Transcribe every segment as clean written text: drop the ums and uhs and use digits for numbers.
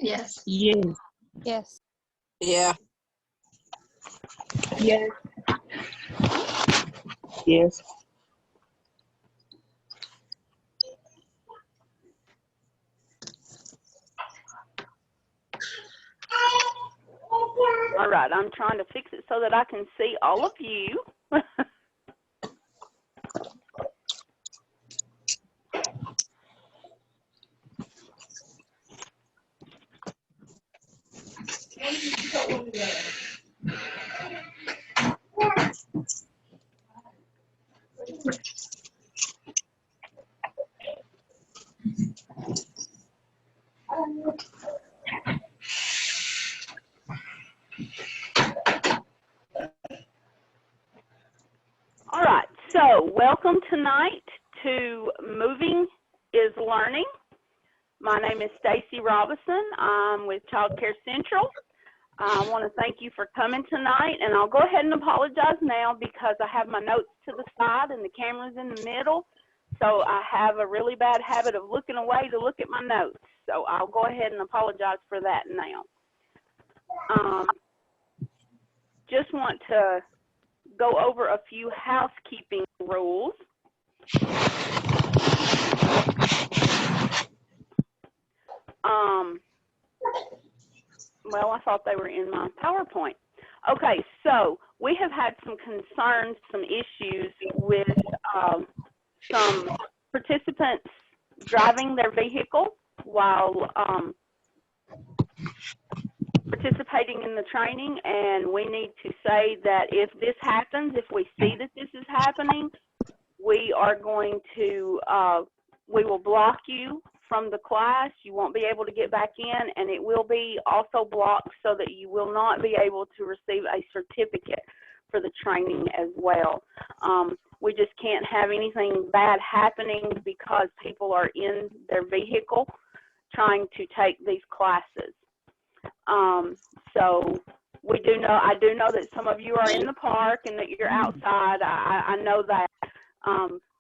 Yes. Yes. Yes. Yeah. Yes. Yes. All right, I'm trying to fix it so that I can see all of you. All right, so welcome tonight to Moving is Learning. My name is Stacy Robinson. I'm with Child Care Central. I want to thank you for coming tonight, and I'll go ahead and apologize now because I have my notes to the side and the camera's in the middle, so I have a really bad habit of looking away to look at my notes. So I'll go ahead and apologize for that now. Just want to go over a few housekeeping rules. Well, I thought they were in my PowerPoint. Okay, so we have had some concerns, some issues with some participants driving their vehicle while participating in the training, and we need to say that if this happens, if we see that this is happening, we are going to, we will block you from the class. You won't be able to get back in, and it will be also blocked so that you will not be able to receive a certificate for the training as well. We just can't have anything bad happening because people are in their vehicle trying to take these classes. So we do know, I do know that some of you are in the park and that you're outside. I know that.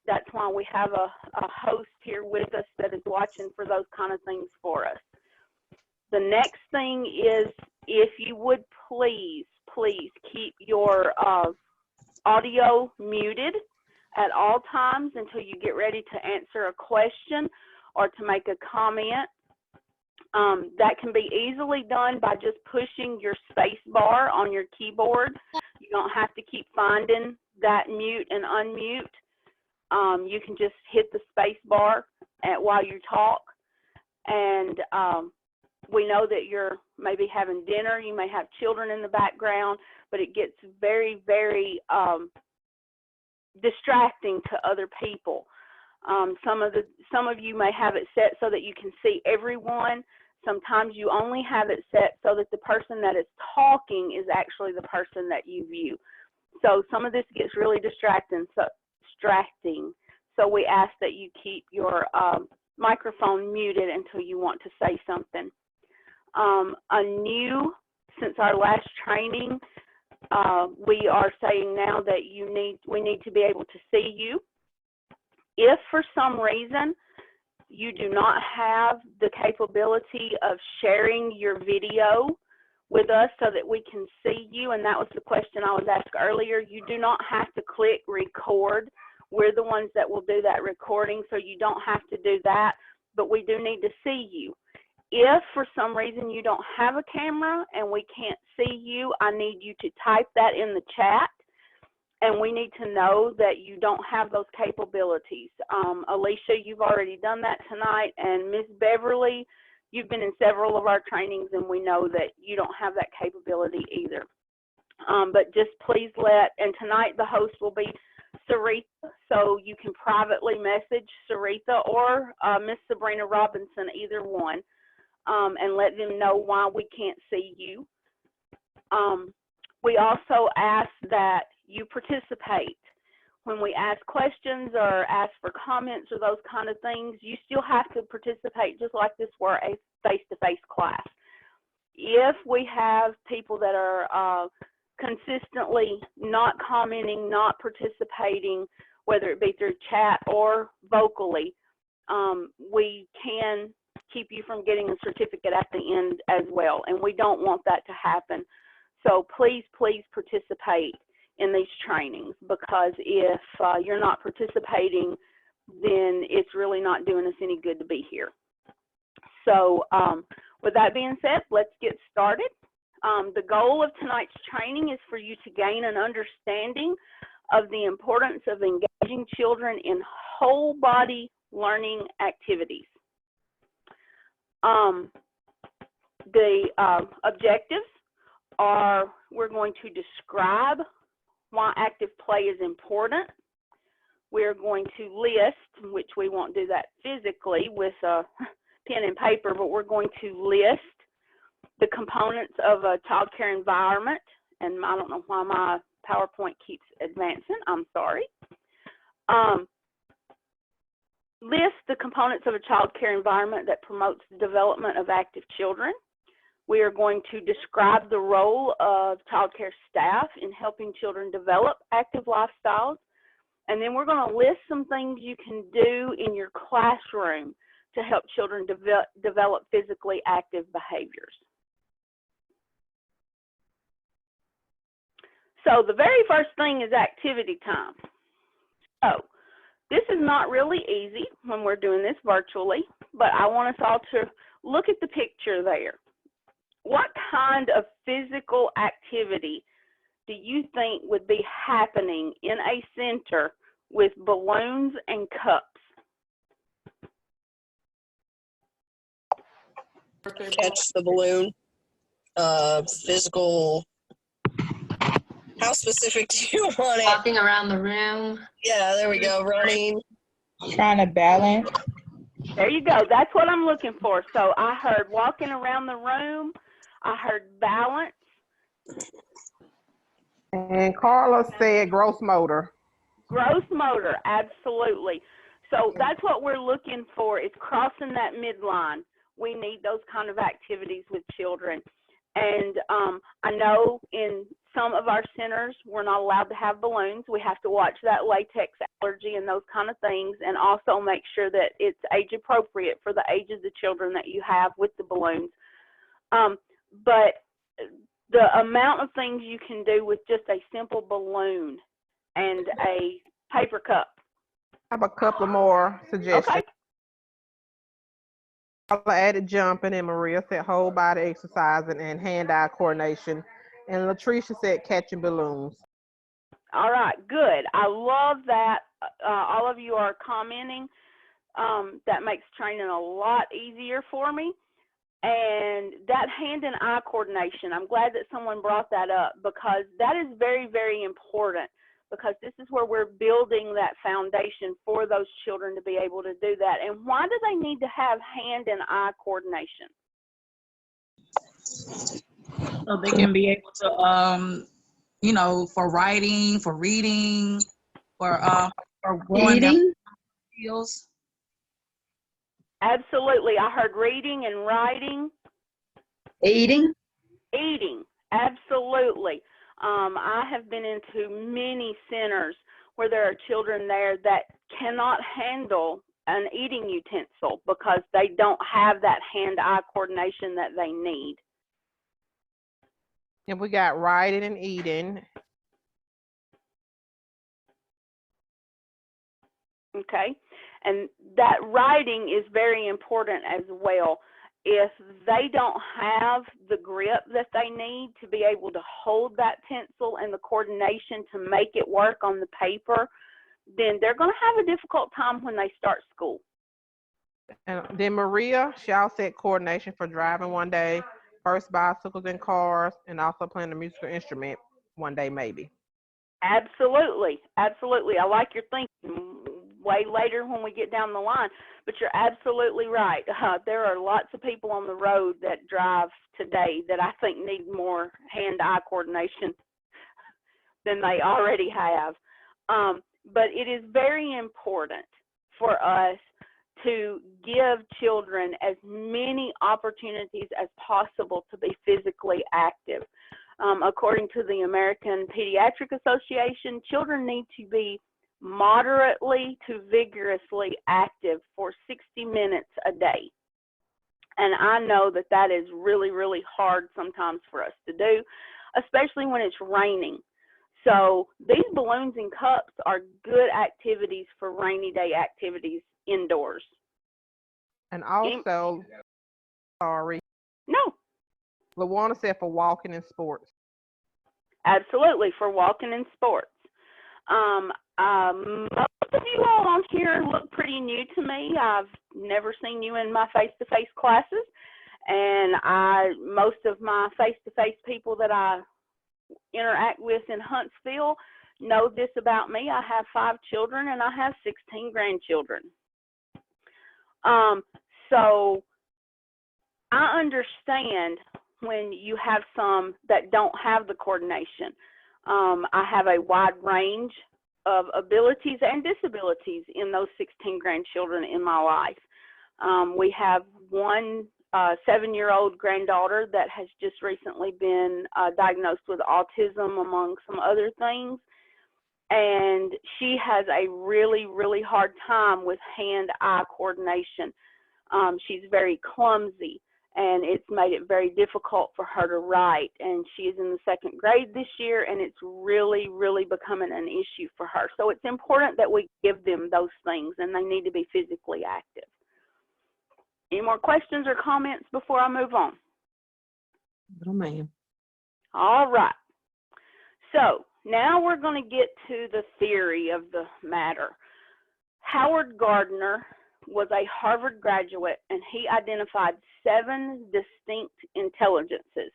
That's why we have a host here with us that is watching for those kind of things for us. The next thing is, if you would please keep your audio muted at all times until you get ready to answer a question or to make a comment. That can be easily done by just pushing your space bar on your keyboard. You don't have to keep finding that mute and unmute. You can just hit the space bar while you talk. And we know that you're maybe having dinner. You may have children in the background, but it gets very, very distracting to other people. Some of you may have it set so that you can see everyone. Sometimes you only have it set so that the person that is talking is actually the person that you view. So some of this gets really distracting. So we ask that you keep your microphone muted until you want to say something. Since our last training, we are saying now that we need to be able to see you. If for some reason you do not have the capability of sharing your video with us so that we can see you, and that was the question I was asked earlier, you do not have to click record. We're the ones that will do that recording, so you don't have to do that, but we do need to see you. If for some reason you don't have a camera and we can't see you, I need you to type that in the chat, and we need to know that you don't have those capabilities. Alicia, you've already done that tonight, and Ms. Beverly, you've been in several of our trainings, and we know that you don't have that capability either. But just please and tonight the host will be Sarita, so you can privately message Sarita or Miss Sabrina Robinson, either one, and let them know why we can't see you. We also ask that you participate. When we ask questions or ask for comments or those kind of things, you still have to participate just like this were a face-to-face class. If we have people that are consistently not commenting, not participating, whether it be through chat or vocally, we can keep you from getting a certificate at the end as well, and we don't want that to happen. So please, please participate in these trainings, because if you're not participating, then it's really not doing us any good to be here. So with that being said, let's get started. The goal of tonight's training is for you to gain an understanding of the importance of engaging children in whole body learning activities. The objectives are, we're going to describe why active play is important. We're going to list, which we won't do that physically with a pen and paper, but we're going to list the components of a child care environment. And I don't know why my PowerPoint keeps advancing. I'm sorry. List the components of a child care environment that promotes the development of active children. We are going to describe the role of child care staff in helping children develop active lifestyles. And then we're going to list some things you can do in your classroom to help children develop physically active behaviors. So the very first thing is activity time. So this is not really easy when we're doing this virtually, but I want us all to look at the picture there. What kind of physical activity do you think would be happening in a center with balloons and cups? Catch the balloon. Physical. How specific do you want it? Walking around the room. Yeah, there we go. Running. Trying to balance. There you go. That's what I'm looking for. So I heard walking around the room. I heard balance. And Carla said gross motor. Gross motor, absolutely. So that's what we're looking for, is crossing that midline. We need those kind of activities with children. And I know in some of our centers, we're not allowed to have balloons. We have to watch that latex allergy and those kind of things, and also make sure that it's age appropriate for the age of the children that you have with the balloons. But the amount of things you can do with just a simple balloon and a paper cup. I have a couple more suggestions. Okay. Carla added jumping, and Maria said whole body exercising and hand-eye coordination. And Latricia said catching balloons. All right, good. I love that. All of you are commenting. That makes training a lot easier for me. And that hand and eye coordination, I'm glad that someone brought that up, because that is very, very important, because this is where we're building that foundation for those children to be able to do that. And why do they need to have hand and eye coordination? So they can be able to, you know, for writing, for reading, for going down skills. Absolutely. I heard reading and writing. Eating. Eating, absolutely. I have been into many centers where there are children there that cannot handle an eating utensil because they don't have that hand-eye coordination that they need. And we got writing and eating. Okay, and that writing is very important as well. If they don't have the grip that they need to be able to hold that pencil and the coordination to make it work on the paper, then they're going to have a difficult time when they start school. And then Maria, she also said coordination for driving one day, first bicycles and cars, and also playing a musical instrument one day maybe. Absolutely, absolutely. I like your thinking. Way later when we get down the line, but you're absolutely right. There are lots of people on the road that drive today that I think need more hand-eye coordination than they already have. But it is very important for us to give children as many opportunities as possible to be physically active. According to the American Pediatric Association, children need to be moderately to vigorously active for 60 minutes a day. And I know that that is really, really hard sometimes for us to do, especially when it's raining. So these balloons and cups are good activities for rainy day activities indoors. And also, sorry, No, LaWanna said for walking in sports. absolutely, for walking in sports. Most of you all on here look pretty new to me. I've never seen you in my face-to-face classes, and most of my face-to-face people that I interact with in Huntsville know this about me. I have 5 children and I have 16 grandchildren. So I understand when you have some that don't have the coordination. I have a wide range of abilities and disabilities in those 16 grandchildren in my life. We have one 7-year-old granddaughter that has just recently been diagnosed with autism, among some other things. And she has a really, really hard time with hand-eye coordination. She's very clumsy, and it's made it very difficult for her to write. And she is in the 2nd grade this year, and it's really, really becoming an issue for her. So it's important that we give them those things, and they need to be physically active. Any more questions or comments before I move on? No, ma'am. All right. So now we're going to get to the theory of the matter. Howard Gardner was a Harvard graduate, and he identified 7 distinct intelligences.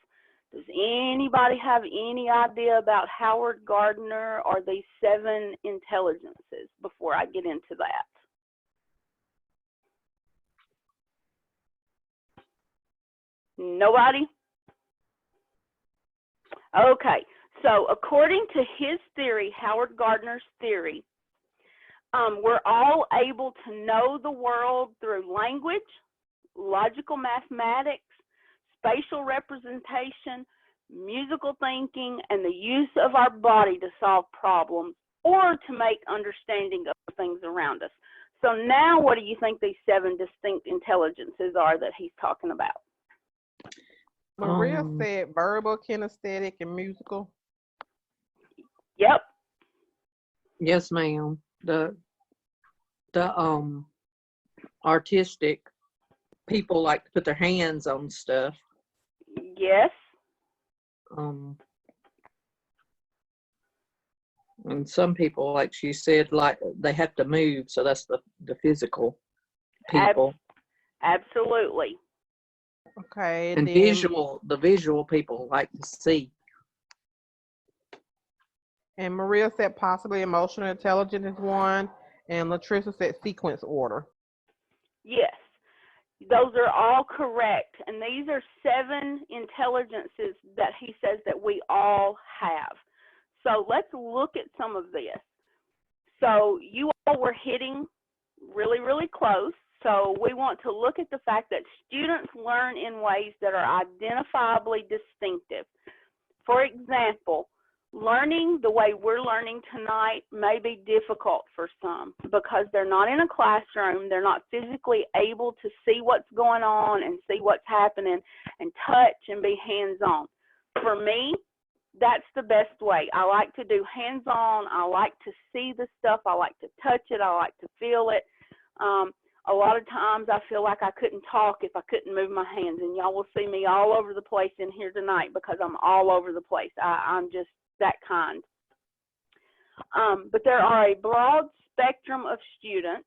Does anybody have any idea about Howard Gardner or these 7 intelligences before I get into that? Nobody? Okay, so according to his theory, Howard Gardner's theory, we're all able to know the world through language, logical mathematics, spatial representation, musical thinking, and the use of our body to solve problems or to make understanding of things around us. So now what do you think these 7 distinct intelligences are that he's talking about? Maria said verbal, kinesthetic, and musical. Yep. Yes, ma'am. The artistic people like to put their hands on stuff. Yes. And some people, like she said, like they have to move, so that's the physical people. Absolutely. Okay. And then, the visual people like to see. And Maria said possibly emotional intelligence is one. And Latricia said sequence order. Yes. Those are all correct. And these are 7 intelligences that he says that we all have. So let's look at some of this. So you all were hitting really, really close. So we want to look at the fact that students learn in ways that are identifiably distinctive. For example, learning the way we're learning tonight may be difficult for some because they're not in a classroom, they're not physically able to see what's going on and see what's happening and touch and be hands-on. For me, that's the best way. I like to do hands-on, I like to see the stuff, I like to touch it, I like to feel it. A lot of times I feel like I couldn't talk if I couldn't move my hands, and y'all will see me all over the place in here tonight because I'm all over the place. I'm just that kind. But there are a broad spectrum of students,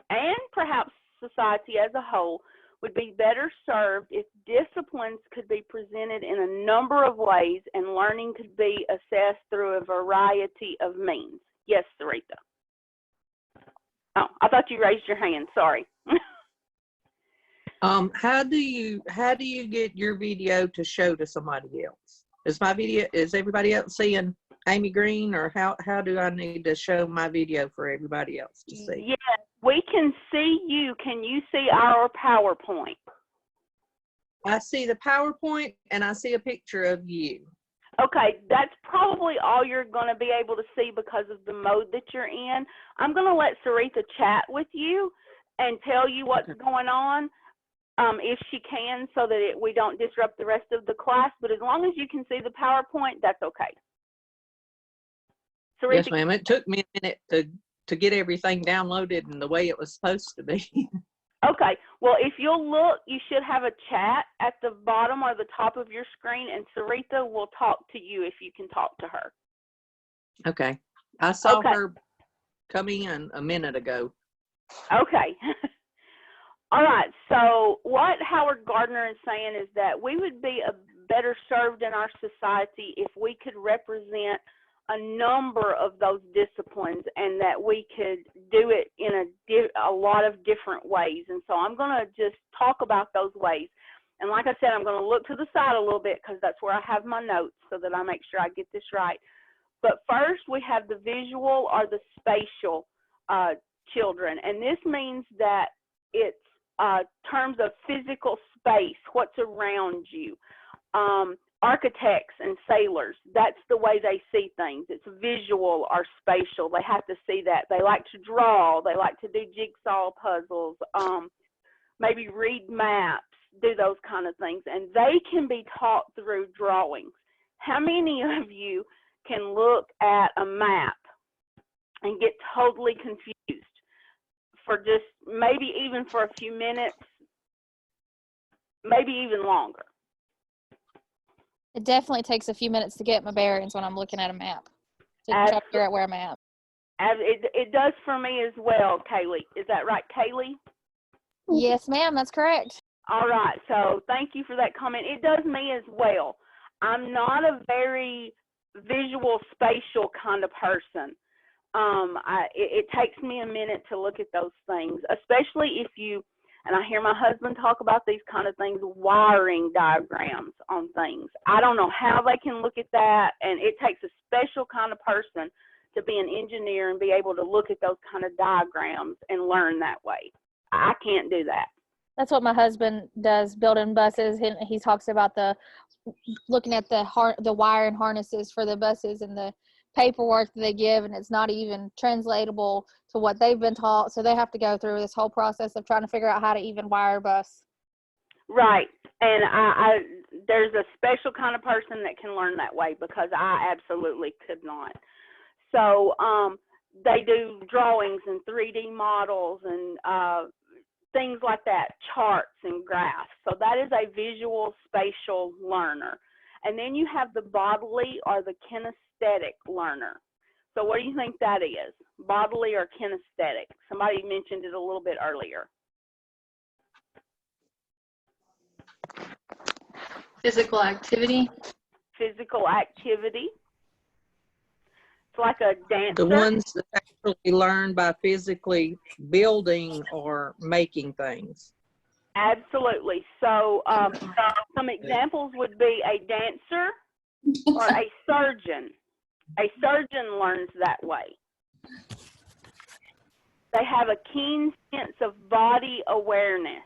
and perhaps society as a whole would be better served if disciplines could be presented in a number of ways and learning could be assessed through a variety of means. Yes, Sarita. Oh, I thought you raised your hand. Sorry. How do you get your video to show to somebody else? Is everybody else seeing Amy Green, or how do I need to show my video for everybody else to see? Yes, we can see you. Can you see our PowerPoint? I see the PowerPoint and I see a picture of you. Okay, that's probably all you're going to be able to see because of the mode that you're in. I'm going to let Sarita chat with you and tell you what's going on. if she can, so that we don't disrupt the rest of the class. But as long as you can see the PowerPoint, that's okay. Yes, ma'am. It took me a minute to get everything downloaded in the way it was supposed to be. Okay. Well, if you'll look, you should have a chat at the bottom or the top of your screen, and Sarita will talk to you if you can talk to her. Okay. I saw Okay. her come in a minute ago. Okay. All right. So what Howard Gardner is saying is that we would be better served in our society if we could represent a number of those disciplines, and that we could do it in a lot of different ways. And so I'm going to just talk about those ways. And like I said, I'm going to look to the side a little bit, because that's where I have my notes, so that I make sure I get this right. But first, we have the visual or the spatial children. And this means that it's terms of physical space, what's around you. Architects and sailors, that's the way they see things. It's visual or spatial. They have to see that. They like to draw. They like to do jigsaw puzzles, maybe read maps, do those kind of things. And they can be taught through drawings. How many of you can look at a map and get totally confused for just maybe even for a few minutes, maybe even longer? It definitely takes a few minutes to get my bearings when I'm looking at a map to try to figure out where I'm at. It does for me as well, Kaylee. Is that right, Kaylee? Yes, ma'am, that's correct. All right. So thank you for that comment. It does me as well. I'm not a very visual, spatial kind of person. It takes me a minute to look at those things, especially if you, and I hear my husband talk about these kind of things, wiring diagrams on things. I don't know how they can look at that, and it takes a special kind of person to be an engineer and be able to look at those kind of diagrams and learn that way. I can't do that. That's what my husband does, building buses. He talks about looking at the wire and harnesses for the buses and the paperwork that they give, and it's not even translatable to what they've been taught. So they have to go through this whole process of trying to figure out how to even wire a bus. Right. And there's a special kind of person that can learn that way, because I absolutely could not. So they do drawings and 3D models and things like that, charts and graphs. So that is a visual spatial learner. And then you have the bodily or the kinesthetic learner. So what do you think that is? Bodily or kinesthetic? Somebody mentioned it a little bit earlier. Physical activity. Physical activity. It's like a dancer. The ones that actually learn by physically building or making things. Absolutely. So some examples would be a dancer or a surgeon. A surgeon learns that way. They have a keen sense of body awareness,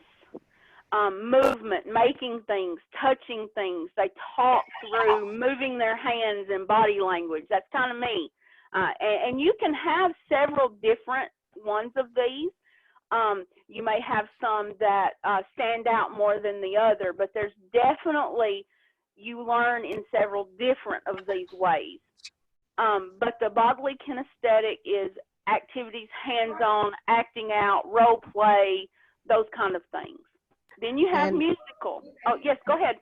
movement, making things, touching things. They talk through moving their hands and body language. That's kind of me. And you can have several different ones of these. You may have some that stand out more than the other, but there's definitely, you learn in several different of these ways. But the bodily kinesthetic is activities, hands-on, acting out, role play, those kind of things. Then you have musical. Oh, yes, go ahead.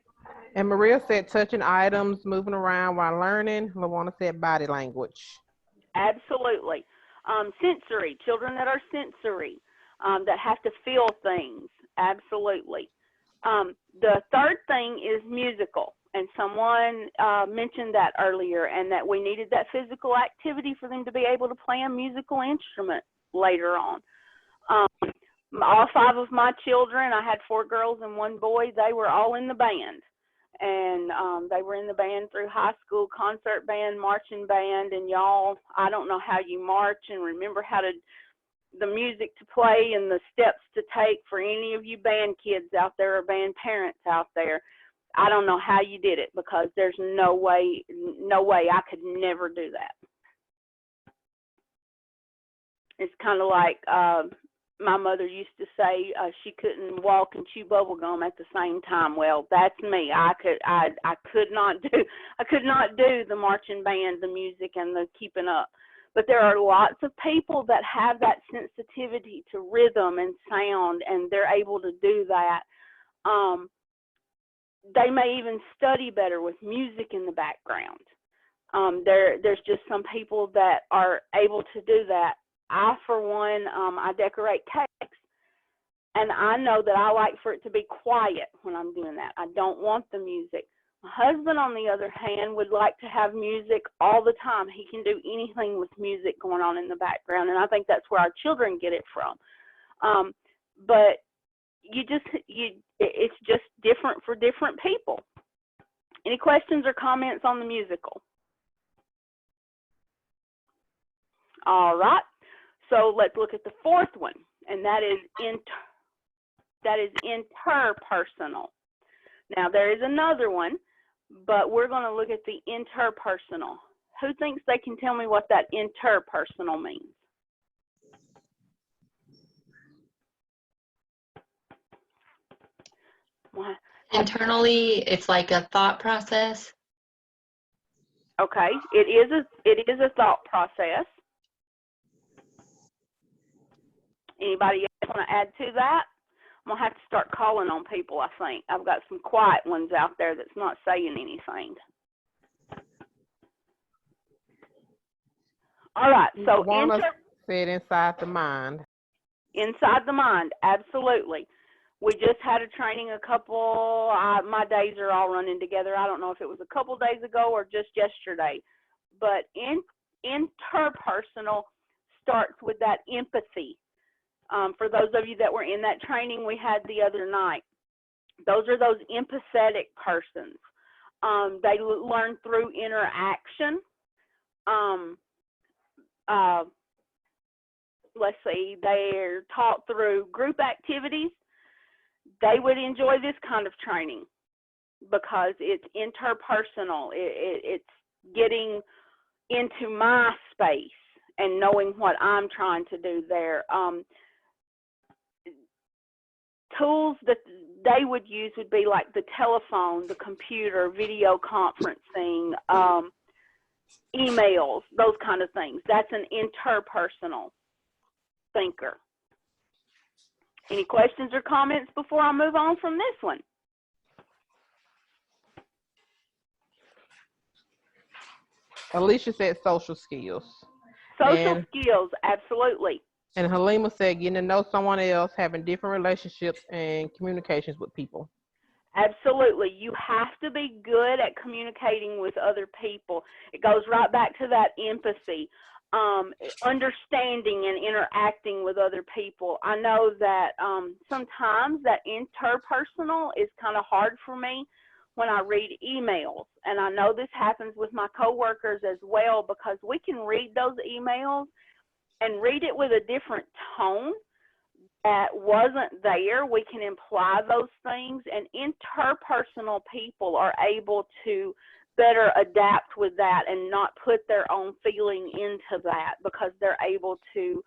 And Maria said touching items, moving around while learning. LaWanna said body language. Absolutely. Sensory, children that are sensory, that have to feel things. Absolutely. The third thing is musical. And someone mentioned that earlier, and that we needed that physical activity for them to be able to play a musical instrument later on. All 5 of my children, I had 4 girls and 1 boy, they were all in the band. And they were in the band through high school, concert band, marching band, and y'all, I don't know how you march and remember the music to play and the steps to take. For any of you band kids out there or band parents out there, I don't know how you did it, because there's no way I could never do that. It's kind of like my mother used to say she couldn't walk and chew bubble gum at the same time. Well, that's me. I could not do the marching band, the music, and the keeping up. But there are lots of people that have that sensitivity to rhythm and sound, and they're able to do that. They may even study better with music in the background. There's just some people that are able to do that. I, for one, I decorate cakes, and I know that I like for it to be quiet when I'm doing that. I don't want the music. My husband, on the other hand, would like to have music all the time. He can do anything with music going on in the background, and I think that's where our children get it from. But it's just different for different people. Any questions or comments on the musical? All right. So let's look at the fourth one, and that is interpersonal. Now there is another one, but we're going to look at the interpersonal. Who thinks they can tell me what that interpersonal means? Internally, it's like a thought process. Okay, it is a thought process. Anybody else want to add to that? I'm going to have to start calling on people, I think. I've got some quiet ones out there that's not saying anything. All right, so said inside the mind. Inside the mind, absolutely. We just had a training my days are all running together. I don't know if it was a couple days ago or just yesterday. But interpersonal starts with that empathy. For those of you that were in that training we had the other night, those are those empathetic persons. They learn through interaction. Let's see, they're taught through group activities. They would enjoy this kind of training because it's interpersonal. It's getting into my space and knowing what I'm trying to do there. Tools that they would use would be like the telephone, the computer, video conferencing, emails, those kind of things. That's an interpersonal thinker. Any questions or comments before I move on from this one? Alicia said social skills. Social skills, absolutely. And Halima said getting to know someone else, having different relationships and communications with people. Absolutely. You have to be good at communicating with other people. It goes right back to that empathy, understanding and interacting with other people. I know that sometimes that interpersonal is kind of hard for me when I read emails. And I know this happens with my coworkers as well, because we can read those emails and read it with a different tone that wasn't there. We can imply those things, and interpersonal people are able to better adapt with that and not put their own feeling into that, because they're able to,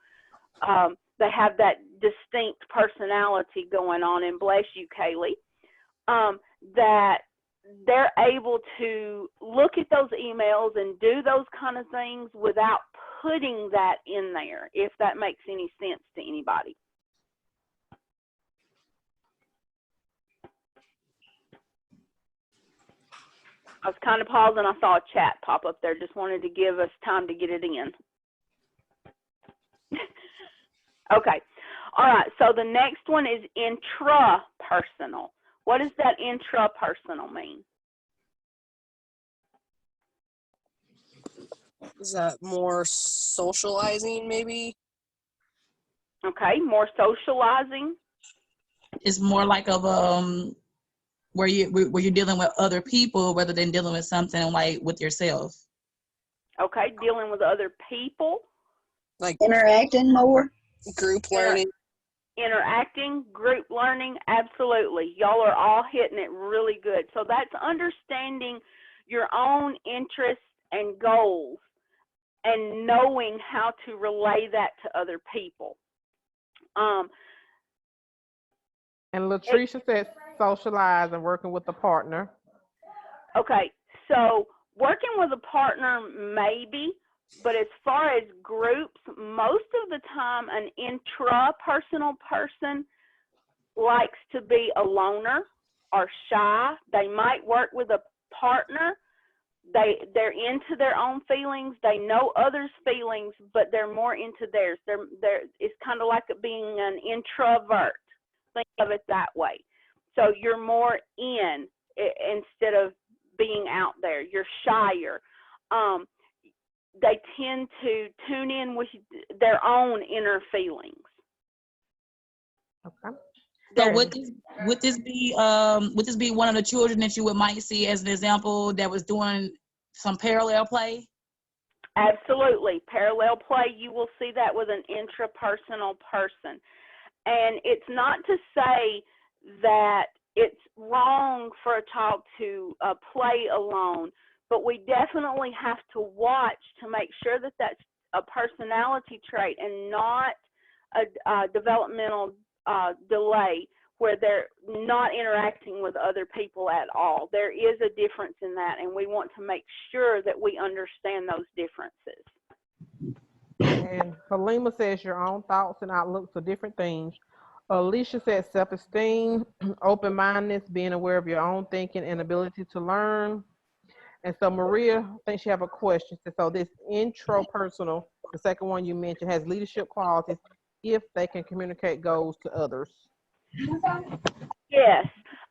they have that distinct personality going on, and bless you, Kaylee, that they're able to look at those emails and do those kind of things without putting that in there, if that makes any sense to anybody. I was kind of pausing. I saw a chat pop up there. Just wanted to give us time to get it in. Okay. All right. So the next one is intrapersonal. What does that intrapersonal mean? Is that more socializing, maybe? Okay, more socializing. It's more like of where you're dealing with other people rather than dealing with something like with yourself. Okay, dealing with other people. Like interacting more. Group learning. Interacting, group learning, absolutely. Y'all are all hitting it really good. So that's understanding your own interests and goals and knowing how to relay that to other people. And Latricia said socialize and working with a partner. Okay, so working with a partner, maybe, but as far as groups, most of the time an intrapersonal person likes to be a loner or shy. They might work with a partner. They're into their own feelings. They know others' feelings, but they're more into theirs. It's kind of like being an introvert. Think of it that way. So you're more in instead of being out there. You're shyer. They tend to tune in with their own inner feelings. Okay. So would this be one of the children that you might see as an example that was doing some parallel play? Absolutely. Parallel play, you will see that with an intrapersonal person. And it's not to say that it's wrong for a child to play alone, but we definitely have to watch to make sure that that's a personality trait and not a developmental delay where they're not interacting with other people at all. There is a difference in that, and we want to make sure that we understand those differences. And Halima says your own thoughts and outlooks are different things. Alicia said self-esteem, open-mindedness, being aware of your own thinking and ability to learn. And so Maria, I think she have a question. So this intrapersonal, the second one you mentioned, has leadership qualities if they can communicate goals to others. Yes,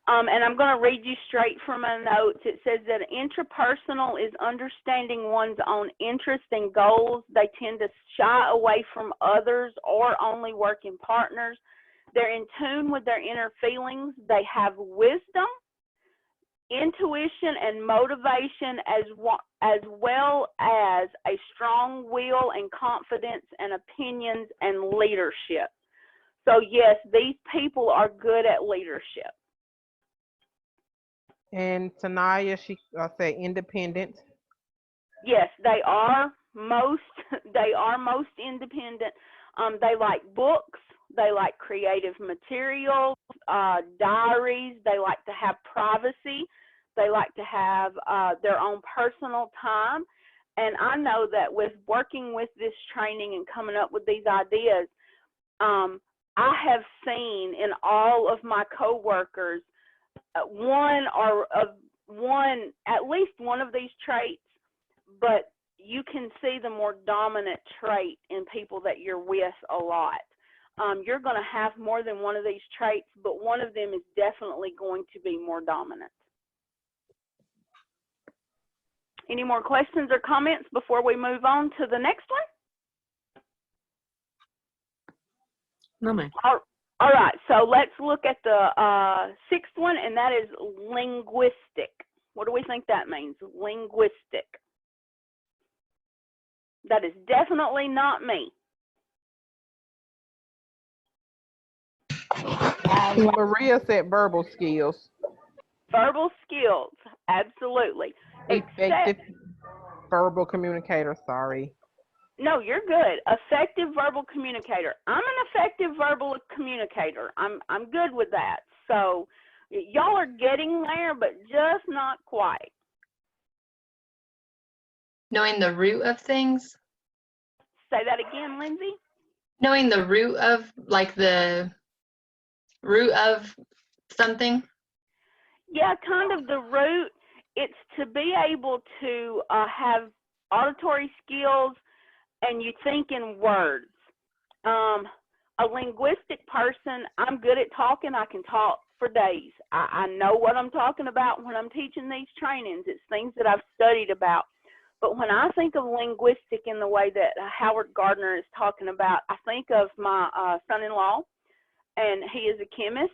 and I'm going to read you straight from my notes. It says that intrapersonal is understanding one's own interests and goals. They tend to shy away from others or only work in partners. They're in tune with their inner feelings. They have wisdom, intuition, and motivation as well as a strong will and confidence and opinions and leadership. So yes, these people are good at leadership. And Tanaya, she said independent. Yes, they are most independent. They like books. They like creative materials, diaries. They like to have privacy. They like to have their own personal time. And I know that with working with this training and coming up with these ideas, I have seen in all of my coworkers at least one of these traits, but you can see the more dominant trait in people that you're with a lot. You're going to have more than one of these traits, but one of them is definitely going to be more dominant. Any more questions or comments before we move on to the next one? No, ma'am. All right, so let's look at the sixth one, and that is linguistic. What do we think that means? Linguistic. That is definitely not me. Maria said verbal skills. Verbal skills, absolutely. Effective verbal communicator, sorry. No, you're good. Effective verbal communicator. I'm an effective verbal communicator. I'm good with that. So y'all are getting there, but just not quite. Knowing the root of things? Say that again, Lindsay. Knowing the root of, like the root of something? Yeah, kind of the root. It's to be able to have auditory skills and you think in words. A linguistic person, I'm good at talking. I can talk for days. I know what I'm talking about when I'm teaching these trainings. It's things that I've studied about. But when I think of linguistic in the way that Howard Gardner is talking about, I think of my son-in-law, and he is a chemist,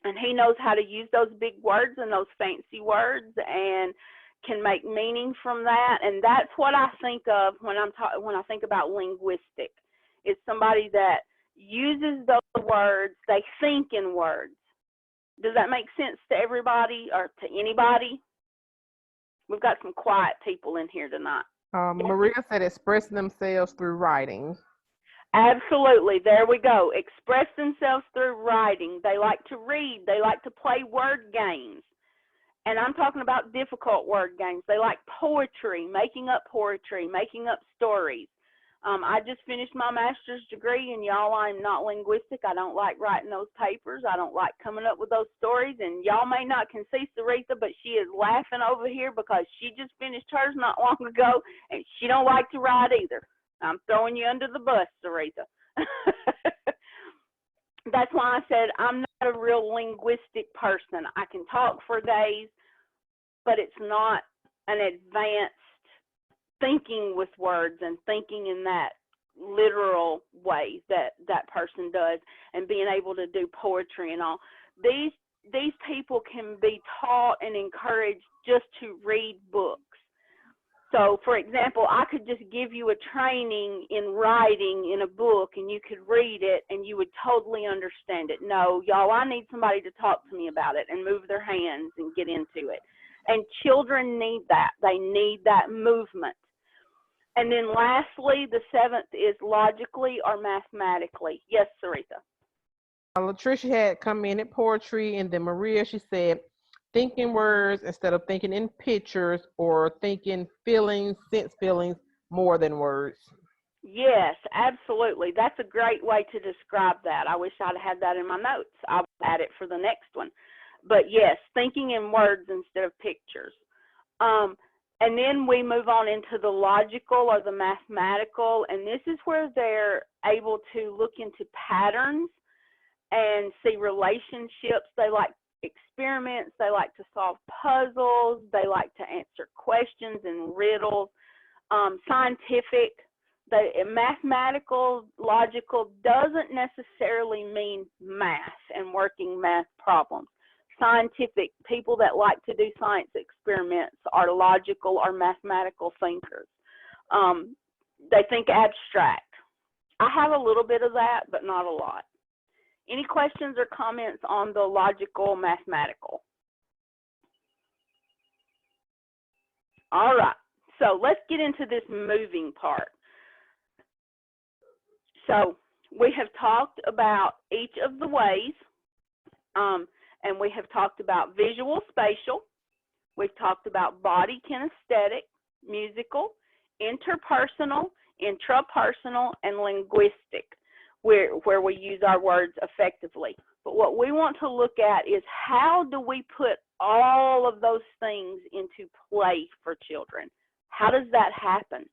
and he knows how to use those big words and those fancy words and can make meaning from that. And that's what I think of when I think about linguistic. It's somebody that uses those words, they think in words. Does that make sense to everybody or to anybody? We've got some quiet people in here tonight. Maria said expressing themselves through writing. Absolutely. There we go. Express themselves through writing. They like to read. They like to play word games. And I'm talking about difficult word games. They like poetry, making up stories. I just finished my master's degree, and y'all, I'm not linguistic. I don't like writing those papers. I don't like coming up with those stories. And y'all may not can see Saritha, but she is laughing over here because she just finished hers not long ago, and she don't like to write either. I'm throwing you under the bus, Saritha. That's why I said I'm not a real linguistic person. I can talk for days, but it's not an advanced thinking with words and thinking in that literal way that that person does, and being able to do poetry and all. These people can be taught and encouraged just to read books. So, for example, I could just give you a training in writing in a book, and you could read it, and you would totally understand it. No, y'all, I need somebody to talk to me about it and move their hands and get into it. And children need that. They need that movement. And then lastly, the seventh is logically or mathematically. Yes, Saritha. Latricia had come in at poetry, and then Maria, she said, thinking words instead of thinking in pictures, or thinking feelings, sense feelings more than words. Yes, absolutely. That's a great way to describe that. I wish I'd had that in my notes. I'll add it for the next one. But yes, thinking in words instead of pictures. And then we move on into the logical or the mathematical, and this is where they're able to look into patterns and see relationships. They like experiments. They like to solve puzzles. They like to answer questions and riddles. Scientific, mathematical, logical doesn't necessarily mean math and working math problems. Scientific, people that like to do science experiments are logical or mathematical thinkers. They think abstract. I have a little bit of that, but not a lot. Any questions or comments on the logical, mathematical? All right, so let's get into this moving part. So we have talked about each of the ways, and we have talked about visual, spatial. We've talked about body kinesthetic, musical, interpersonal, intrapersonal, and linguistic, where we use our words effectively. But what we want to look at is how do we put all of those things into play for children? How does that happen?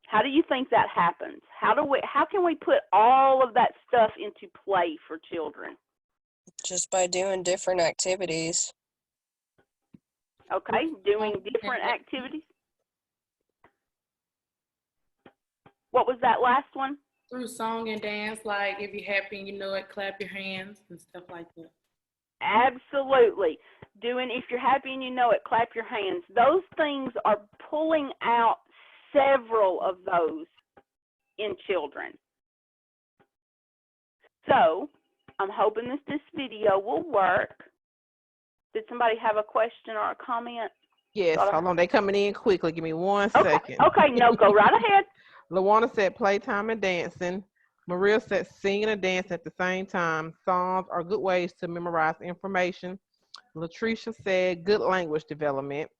How do you think that happens? How can we put all of that stuff into play for children? Just by doing different activities. Okay, doing different activities. What was that last one? Through song and dance, like if you're happy and you know it, clap your hands and stuff like that. Absolutely. If you're happy and you know it, clap your hands. Those things are pulling out several of those in children. So I'm hoping this video will work. Did somebody have a question or a comment? Yes, hold on. They coming in quickly. Give me one second. Okay, no, go right ahead. Lawana said playtime and dancing. Maria said singing and dancing at the same time. Songs are good ways to memorize information. Latricia said good language development.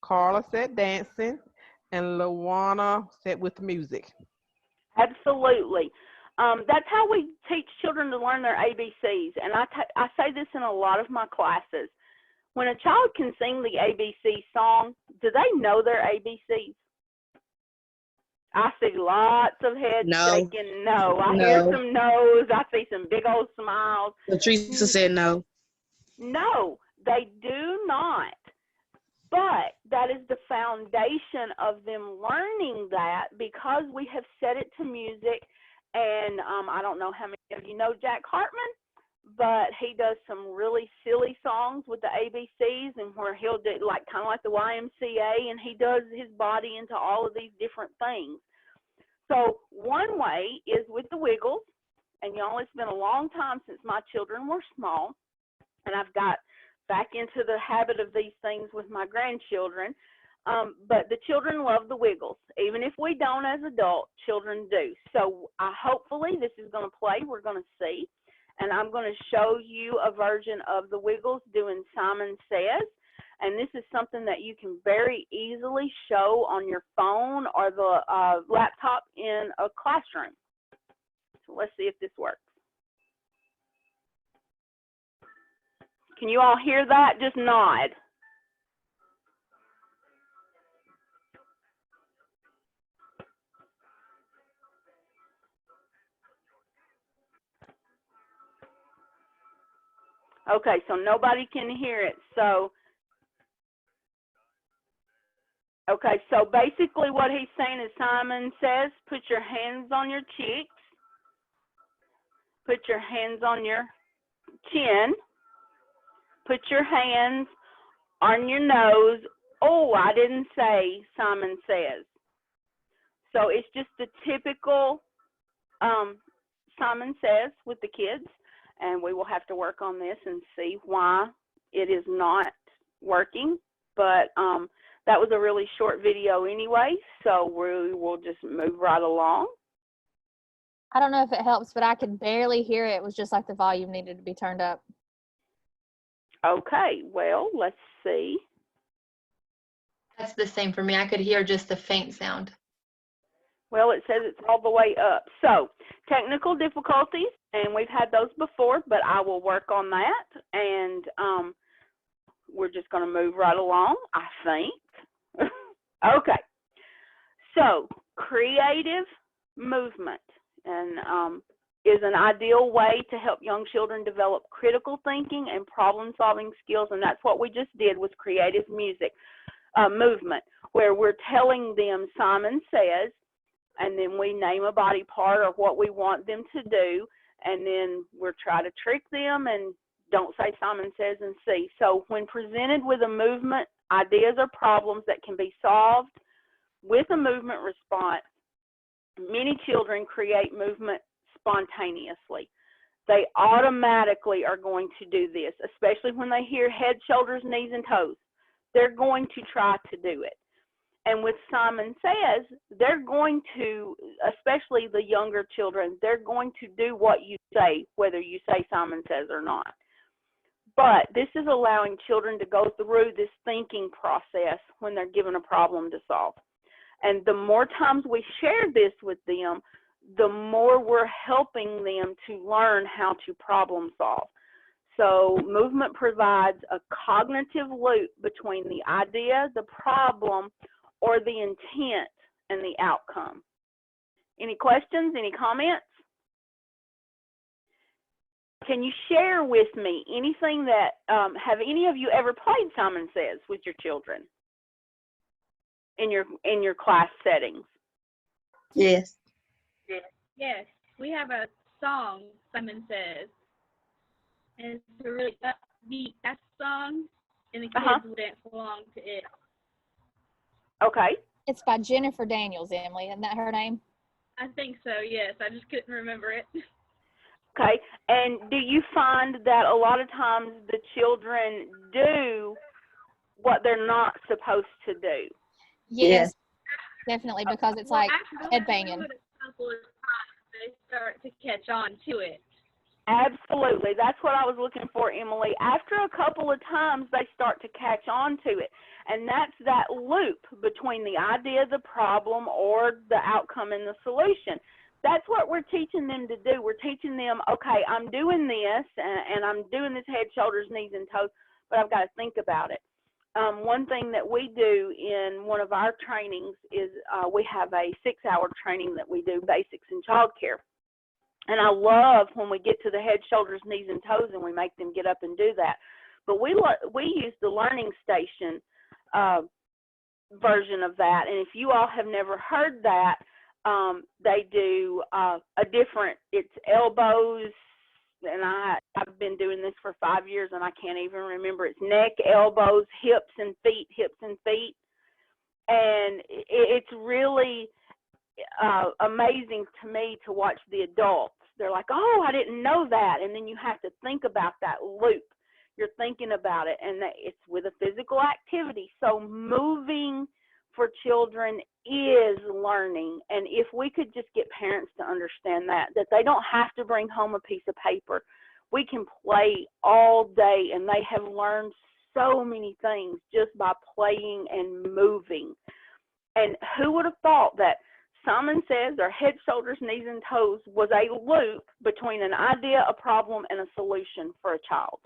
Carla said dancing. And Lawana said with music. Absolutely. That's how we teach children to learn their ABCs. And I say this in a lot of my classes. When a child can sing the ABC song, do they know their ABCs? I see lots of heads shaking no. I hear some no's. I see some big old smiles. Latricia said no. No, they do not. But that is the foundation of them learning that, because we have set it to music. And I don't know how many of you know Jack Hartman, but he does some really silly songs with the ABCs, and where he'll do kind of like the YMCA, and he does his body into all of these different things. So one way is with the Wiggles, and y'all, it's been a long time since my children were small, and I've got back into the habit of these things with my grandchildren. But the children love the wiggles. Even if we don't as adults, children do. So hopefully this is going to play. We're going to see. And I'm going to show you a version of the wiggles doing Simon Says. And this is something that you can very easily show on your phone or the laptop in a classroom. So let's see if this works. Can you all hear that? Just nod. Okay, so nobody can hear it. So, okay, so basically what he's saying is Simon Says, put your hands on your cheeks, put your hands on your chin, put your hands on your nose. Oh, I didn't say Simon Says. So it's just the typical Simon Says with the kids. And we will have to work on this and see why it is not working. But that was a really short video anyway, so we will just move right along. I don't know if it helps, but I could barely hear it. It was just like the volume needed to be turned up. Okay, well, let's see. That's the same for me. I could hear just the faint sound. Well, it says it's all the way up. So, technical difficulties, and we've had those before, but I will work on that, and we're just going to move right along, I think. Okay. So, creative movement and is an ideal way to help young children develop critical thinking and problem-solving skills, and that's what we just did with creative movement, where we're telling them Simon Says, and then we name a body part or what we want them to do, and then we're trying to trick them and don't say Simon Says and see. So when presented with a movement, ideas or problems that can be solved with a movement response, many children create movement spontaneously. They automatically are going to do this, especially when they hear head, shoulders, knees, and toes. They're going to try to do it. And with Simon Says, they're going to, especially the younger children, they're going to do what you say, whether you say Simon Says or not. But this is allowing children to go through this thinking process when they're given a problem to solve. And the more times we share this with them, the more we're helping them to learn how to problem solve. So movement provides a cognitive loop between the idea, the problem, or the intent and the outcome. Any questions? Any comments? Can you share with me anything that, have any of you ever played Simon Says with your children in your class settings? Yes. Yes, we have a song, Simon Says, and it's a really upbeat song, and the kids will dance along to it. Okay. It's by Jennifer Daniels, Emily. Isn't that her name? I think so, yes. I just couldn't remember it. Okay. And do you find that a lot of times the children do what they're not supposed to do? Yes, definitely, because it's like headbanging. They start to catch on to it. Absolutely. That's what I was looking for, Emily. After a couple of times, they start to catch on to it. And that's that loop between the idea, the problem, or the outcome and the solution. That's what we're teaching them to do. We're teaching them, okay, I'm doing this, and I'm doing this head, shoulders, knees, and toes, but I've got to think about it. One thing that we do in one of our trainings is we have a 6-hour training that we do, basics in childcare. And I love when we get to the head, shoulders, knees, and toes, and we make them get up and do that. But we use the Learning Station version of that. And if you all have never heard that, they do a different, it's elbows, and I've been doing this for 5 years, and I can't even remember. It's neck, elbows, hips, and feet, And it's really amazing to me to watch the adults. They're like, oh, I didn't know that. And then you have to think about that loop. you're thinking about it, and that it's with a physical activity. So moving for children is learning. And if we could just get parents to understand that they don't have to bring home a piece of paper. We can play all day, and they have learned so many things just by playing and moving. And who would have thought that Simon Says, or head, shoulders, knees, and toes was a loop between an idea, a problem, and a solution for a child.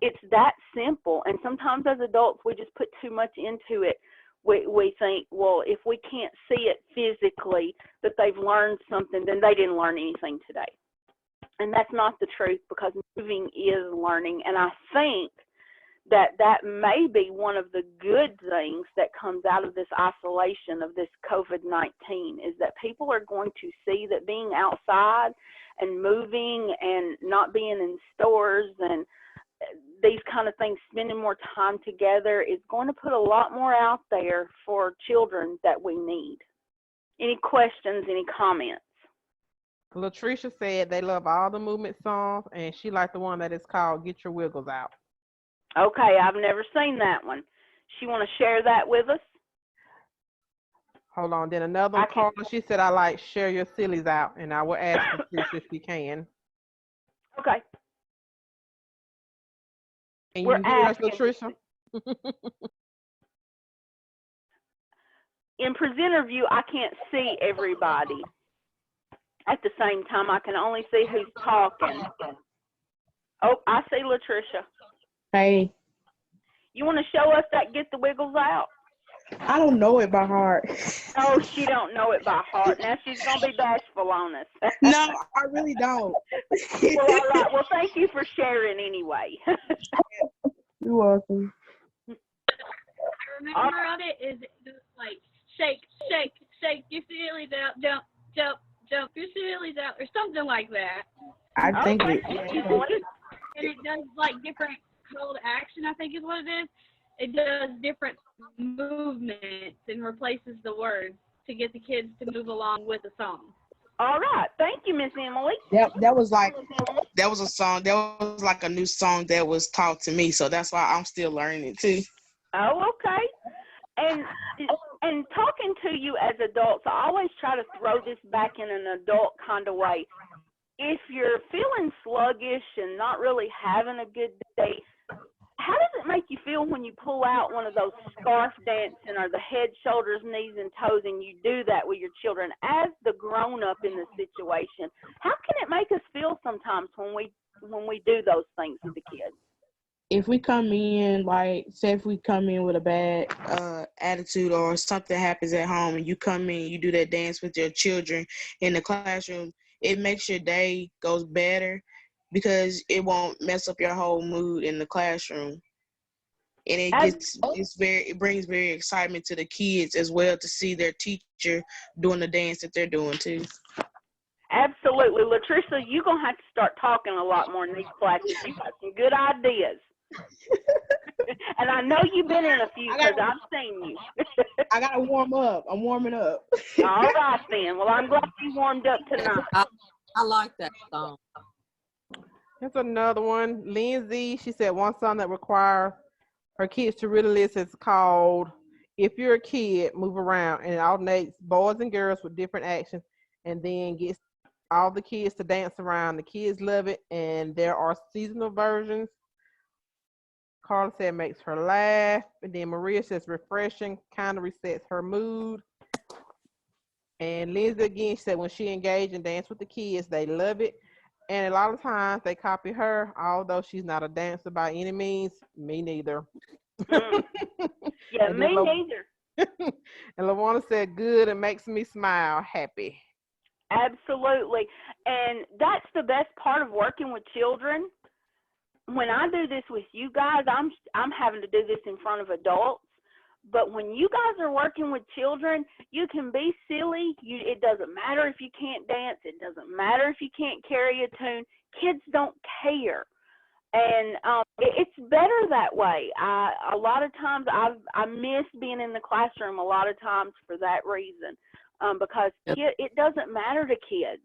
It's that simple. And sometimes as adults, we just put too much into it. We think, well, if we can't see it physically, that they've learned something, then they didn't learn anything today. And that's not the truth, because moving is learning. And I think that may be one of the good things that comes out of this isolation of this COVID-19, is that people are going to see that being outside and moving and not being in stores and these kind of things, spending more time together, is going to put a lot more out there for children that we need. Any questions, any comments? Latricia said they love all the movement songs, and she liked the one that is called Get Your Wiggles Out. Okay, I've never seen that one. She want to share that with us? Hold on. Then another one called, she said, I like Share Your Sillies Out, and I will ask Latricia if she can. Okay. Can you hear us, Latricia? In presenter view, I can't see everybody at the same time. I can only see who's talking. Oh, I see Latricia. Hey. You want to show us that Get the Wiggles Out? I don't know it by heart. Oh, she don't know it by heart. Now she's going to be bashful on us. No, I really don't. Well, all right. Well, thank you for sharing anyway. You're welcome. I remember on it is like shake, shake, shake your sillies out, jump, jump, jump your sillies out, or something like that. I think And it. it does like different call to action, I think is what it is. It does different movements and replaces the words to get the kids to move along with the song. All right. Thank you, Miss Emily. That was a song. That was like a new song that was taught to me. So that's why I'm still learning it too. Oh, okay. And talking to you as adults, I always try to throw this back in an adult kind of way. If you're feeling sluggish and not really having a good day, how does it make you feel when you pull out one of those scarf dancing or the head, shoulders, knees, and toes, and you do that with your children as the grown-up in the situation? How can it make us feel sometimes when we do those things with the kids? If we come in, like, say if we come in with a bad attitude or something happens at home and you come in, you do that dance with your children in the classroom, it makes your day goes better because it won't mess up your whole mood in the classroom. And it brings very excitement to the kids as well to see their teacher doing the dance that they're doing too. Absolutely. Latricia, you're going to have to start talking a lot more in these classes. You got some good ideas. And I know you've been in a few because I've seen you. I got to warm up. I'm warming up. All right, then. Well, I'm glad you warmed up tonight. I like that song. Here's another one. Lindsay, she said one song that requires her kids to really listen is called If You're a Kid, Move Around. And it alternates boys and girls with different actions and then gets all the kids to dance around. The kids love it, and there are seasonal versions. Carla said makes her laugh. And then Maria says refreshing, kind of resets her mood. And Lindsay again, she said when she engaged and danced with the kids, they love it. And a lot of times they copy her, although she's not a dancer by any means. Me neither. Yeah, me neither. And LaWanda said good and makes me smile, happy. Absolutely. And that's the best part of working with children. When I do this with you guys, I'm having to do this in front of adults. But when you guys are working with children, you can be silly. It doesn't matter if you can't dance. It doesn't matter if you can't carry a tune. Kids don't care. And it's better that way. A lot of times I miss being in the classroom a lot of times for that reason, because it doesn't matter to kids.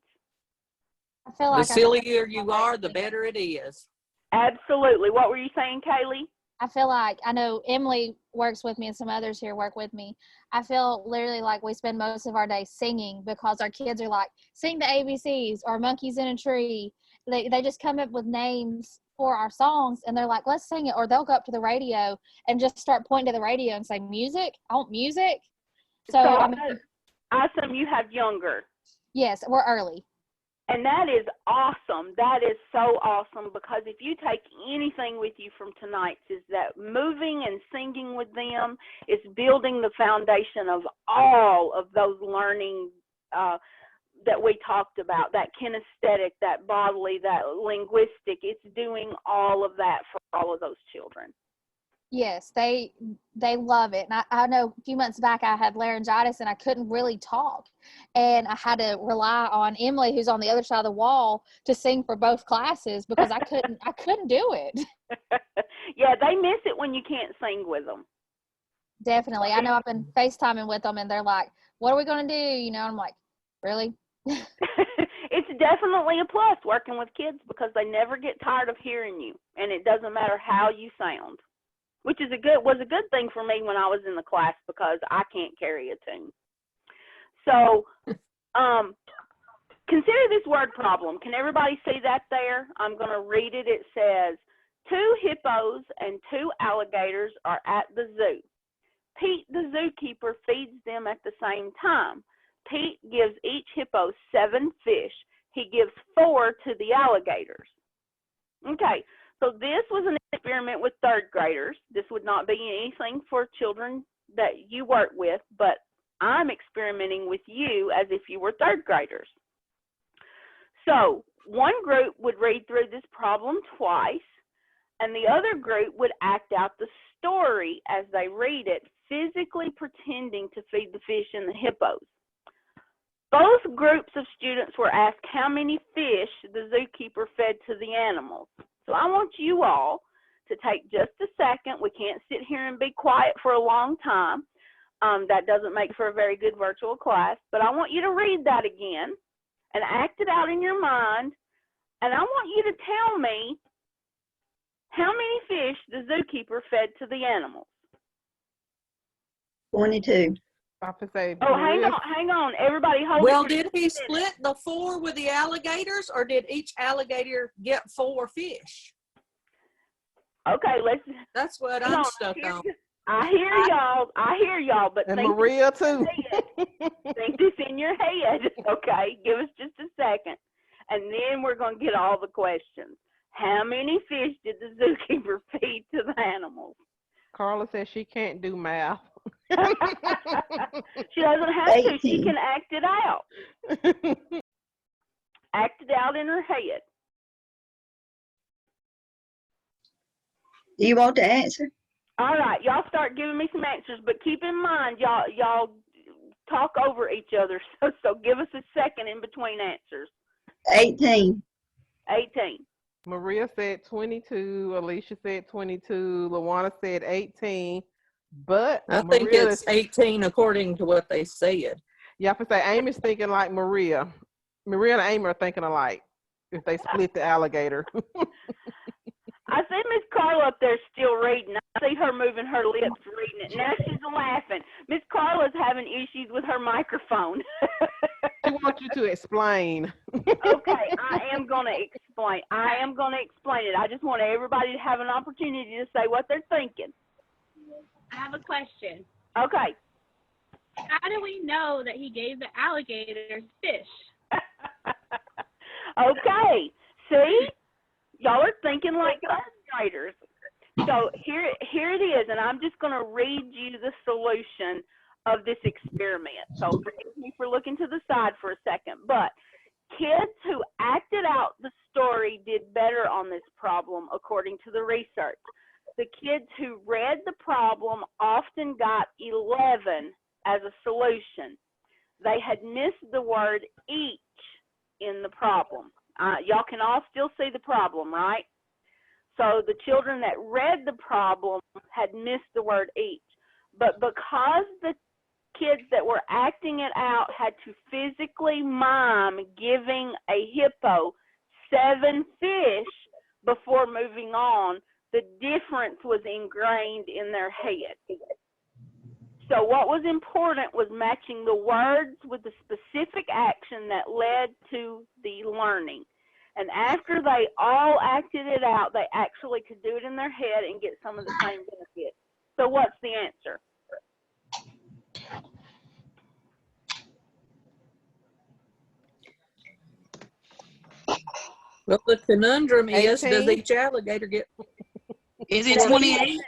I feel like the sillier you are, the better it is. Absolutely. What were you saying, Kaylee? I feel like, I know Emily works with me and some others here work with me. I feel literally like we spend most of our day singing because our kids are like, sing the ABCs or monkeys in a tree. They just come up with names for our songs and they're like, let's sing it. Or they'll go up to the radio and just start pointing to the radio and say, music, I want music. So I mean, I assume you have younger. yes, we're early. And that is awesome. That is so awesome, because if you take anything with you from tonight's, is that moving and singing with them is building the foundation of all of those learning that we talked about, that kinesthetic, that bodily, that linguistic. It's doing all of that for all of those children. Yes, they love it. And I know a few months back I had laryngitis and I couldn't really talk. And I had to rely on Emily, who's on the other side of the wall, to sing for both classes because I couldn't do it. Yeah, they miss it when you can't sing with them. Definitely. I know I've been FaceTiming with them and they're like, what are we going to do? You know, I'm like, really? It's definitely a plus working with kids because they never get tired of hearing you, and it doesn't matter how you sound. Which is was a good thing for me when I was in the class because I can't carry a tune. So consider this word problem. Can everybody see that there? I'm going to read it. It says, 2 hippos and 2 alligators are at the zoo. Pete, the zookeeper, feeds them at the same time. Pete gives each hippo 7 fish. He gives 4 to the alligators. Okay. So this was an experiment with 3rd graders. This would not be anything for children that you work with, but I'm experimenting with you as if you were 3rd graders. So one group would read through this problem twice, and the other group would act out the story as they read it, physically pretending to feed the fish and the hippos. Both groups of students were asked how many fish the zookeeper fed to the animals. So I want you all to take just a second. We can't sit here and be quiet for a long time. That doesn't make for a very good virtual class. But I want you to read that again and act it out in your mind. And I want you to tell me how many fish the zookeeper fed to the animals. 22. Hang on. Everybody hold it. Well, did he split the 4 with the alligators, or did each alligator get 4 fish? Okay, That's what I'm stuck on. I hear y'all, but and Maria too. Think this in your head, okay? Give us just a second, and then we're going to get all the questions. How many fish did the zookeeper feed to the animals? Carla says she can't do math. She doesn't have 18. to. She can act it out. Act it out in her head. Do you want to answer? All right, y'all start giving me some answers, but keep in mind, y'all talk over each other. So give us a second in between answers. 18. 18. Maria said 22. Alicia said 22. Luana said 18. But I think it's 18 according to what they said. Yeah, I have to say Amy's thinking like Maria. Maria and Amy are thinking alike if they split the alligator. I see Miss Carla up there still reading. I see her moving her lips reading it. Now she's laughing. Miss Carla's having issues with her microphone. She wants you to explain. Okay, I am going to explain. it. I just want everybody to have an opportunity to say what they're thinking. I have a question. Okay. How do we know that he gave the alligators fish? Okay. See? Y'all are thinking like third graders. So here it is, and I'm just going to read you the solution of this experiment. So forgive me for looking to the side for a second, but kids who acted out the story did better on this problem according to the research. The kids who read the problem often got 11 as a solution. They had missed the word each in the problem. Y'all can all still see the problem, right? So the children that read the problem had missed the word each. But because the kids that were acting it out had to physically mime giving a hippo 7 fish, before moving on, the difference was ingrained in their head. So what was important was matching the words with the specific action that led to the learning. And after they all acted it out, they actually could do it in their head and get some of the same benefits. So what's the answer? Well, the conundrum is, does 18? each alligator get? Is it 28?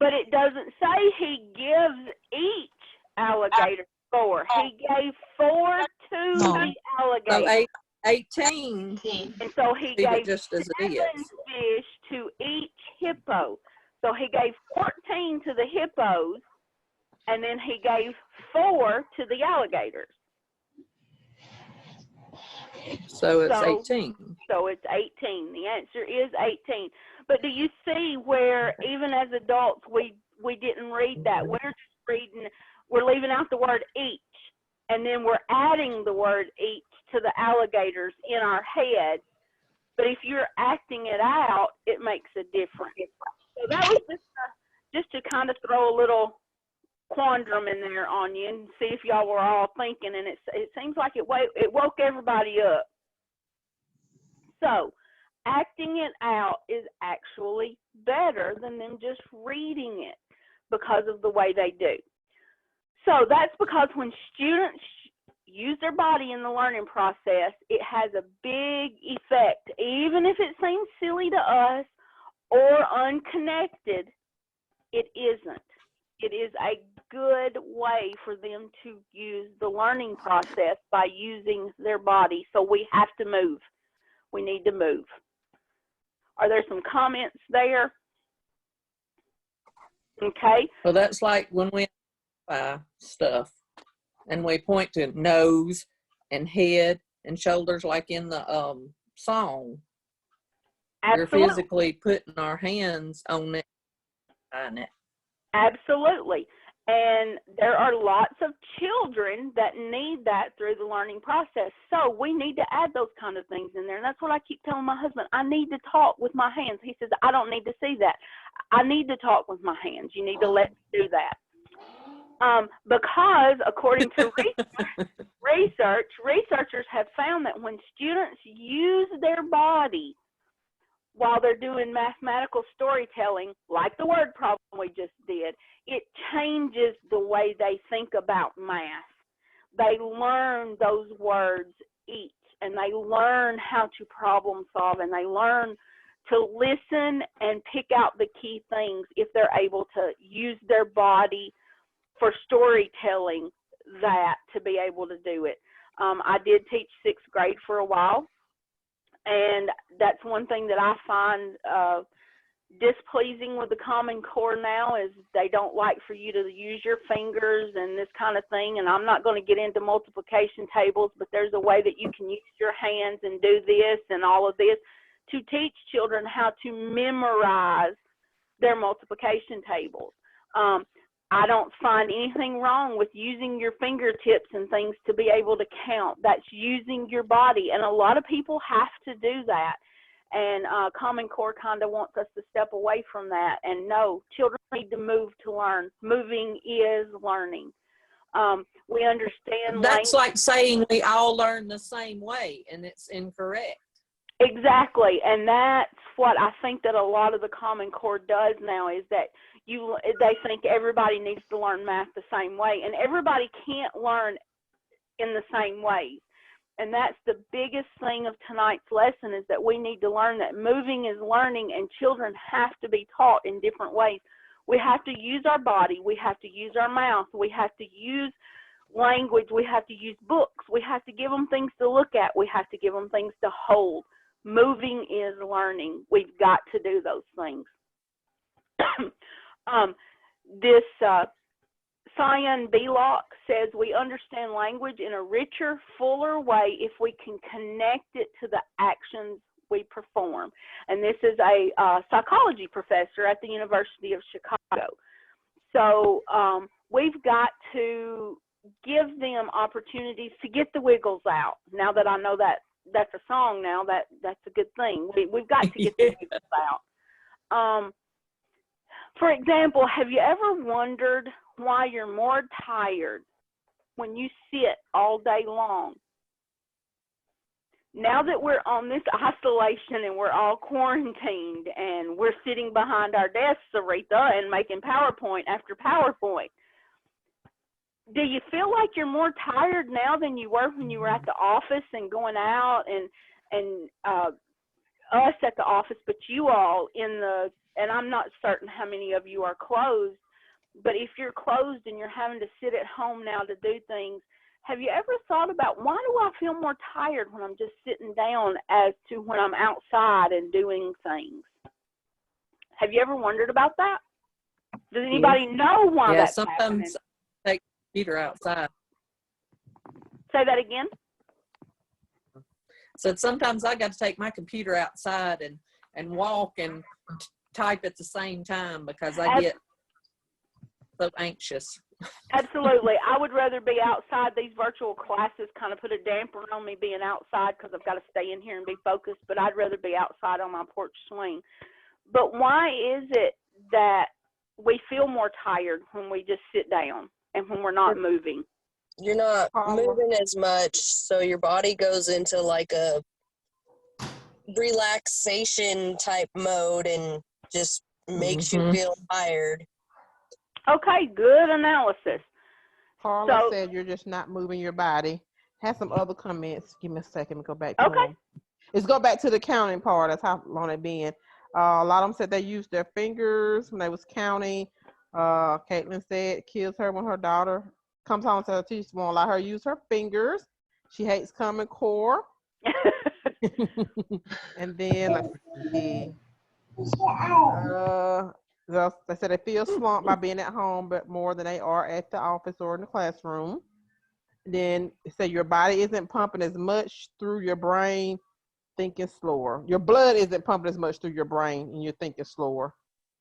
But it doesn't say he gives each alligator 4. He gave 4 to the alligator. So 18. And so he Leave it gave just as it 7 is. fish to each hippo. So he gave 14 to the hippos, and then he gave 4 to the alligators. So it's 18. So it's 18. The answer is 18. But do you see where even as adults we didn't read that? We're just reading, we're leaving out the word each, and then we're adding the word each to the alligators in our head. But if you're acting it out, it makes a difference. So that was just to kind of throw a little quandrum in there on you and see if y'all were all thinking. And it seems like it woke everybody up. So acting it out is actually better than them just reading it because of the way they do. So that's because when students use their body in the learning process, it has a big effect. Even if it seems silly to us or unconnected, it isn't. It is a good way for them to use the learning process by using their body. So we have to move. We need to move. Are there some comments there? Okay. Well, that's like when we stuff and we point to nose and head and shoulders, like in the song. Absolutely. We're physically putting our hands on it. Absolutely. And there are lots of children that need that through the learning process. So we need to add those kind of things in there. And that's what I keep telling my husband. I need to talk with my hands. He says, I don't need to see that. I need to talk with my hands. You need to let me do that. Because according to researchers have found that when students use their body while they're doing mathematical storytelling, like the word problem we just did, it changes the way they think about math. They learn those words each, and they learn how to problem solve, and they learn to listen and pick out the key things if they're able to use their body for storytelling, that to be able to do it. I did teach 6th grade for a while, and that's one thing that I find displeasing with the Common Core now is they don't like for you to use your fingers and this kind of thing. And I'm not going to get into multiplication tables, but there's a way that you can use your hands and do this and all of this to teach children how to memorize their multiplication tables. I don't find anything wrong with using your fingertips and things to be able to count. That's using your body, and a lot of people have to do that. And Common Core kind of wants us to step away from that. And no, children need to move to learn. Moving is learning. We understand that's like saying we all learn the same way, and it's incorrect. Exactly, and that's what I think that a lot of the Common Core does now is that they think everybody needs to learn math the same way, and everybody can't learn in the same way. And that's the biggest thing of tonight's lesson, is that we need to learn that moving is learning, and children have to be taught in different ways. We have to use our body. We have to use our mouth. We have to use language. We have to use books. We have to give them things to look at. We have to give them things to hold. Moving is learning. We've got to do those things. This Cyan Belock says we understand language in a richer, fuller way if we can connect it to the actions we perform. And this is a psychology professor at the University of Chicago. So we've got to give them opportunities to get the wiggles out. Now that I know that that's a song now. That's a good thing. We've got to get the giggles out. For example, have you ever wondered why you're more tired when you sit all day long? Now that we're on this isolation and we're all quarantined and we're sitting behind our desks, Aretha, and making PowerPoint after PowerPoint, do you feel like you're more tired now than you were when you were at the office and going out and us at the office, but you all and I'm not certain how many of you are closed, but if you're closed and you're having to sit at home now to do things, have you ever thought about why do I feel more tired when I'm just sitting down as to when I'm outside and doing things? Have you ever wondered about that? Does anybody know why that's happening? Sometimes I take the computer outside. Say that again? So sometimes I got to take my computer outside and walk and type at the same time because I get so anxious. Absolutely. I would rather be outside. These virtual classes kind of put a damper on me being outside because I've got to stay in here and be focused, but I'd rather be outside on my porch swing. But why is it that we feel more tired when we just sit down and when we're not moving? You're not moving as much, so your body goes into like a relaxation type mode and just makes you feel tired. Okay, good analysis. Carla said you're just not moving your body. Have some other comments. Give me a second to go back to them. Let's go back to the counting part. That's how long it been. A lot of them said they used their fingers when they was counting. Caitlin said it kills her when her daughter comes home and says the teacher won't allow her to use her fingers. She hates Common Core. And then let's see. They said they feel slumped by being at home, but more than they are at the office or in the classroom. Then it said your body isn't pumping as much through your brain, thinking slower. Your blood isn't pumping as much through your brain, and you're thinking slower.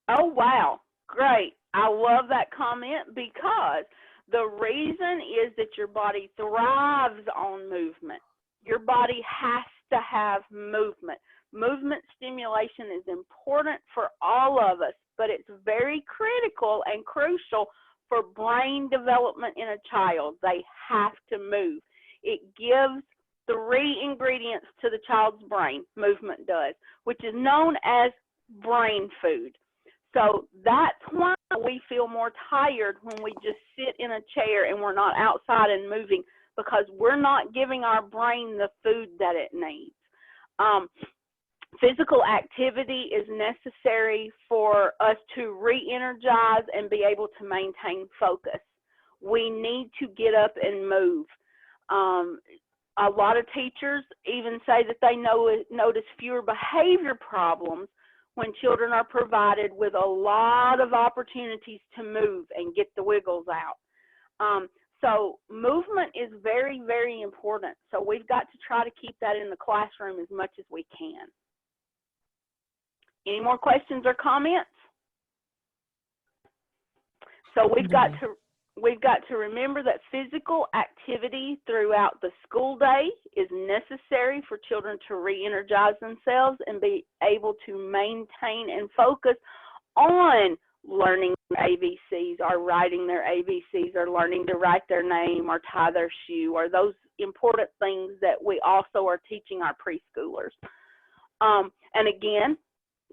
Oh, wow. Great. I love that comment because the reason is that your body thrives on movement. Your body has to have movement. Movement stimulation is important for all of us, but it's very critical and crucial for brain development in a child. They have to move. It gives 3 ingredients to the child's brain, movement does, which is known as brain food. So that's why we feel more tired when we just sit in a chair and we're not outside and moving, because we're not giving our brain the food that it needs. Physical activity is necessary for us to re-energize and be able to maintain focus. We need to get up and move. A lot of teachers even say that they notice fewer behavior problems when children are provided with a lot of opportunities to move and get the wiggles out. So movement is very, very important. So we've got to try to keep that in the classroom as much as we can. Any more questions or comments? So we've got to remember that physical activity throughout the school day is necessary for children to re-energize themselves and be able to maintain and focus on learning their ABCs or writing their ABCs or learning to write their name or tie their shoe, or those important things that we also are teaching our preschoolers. And again,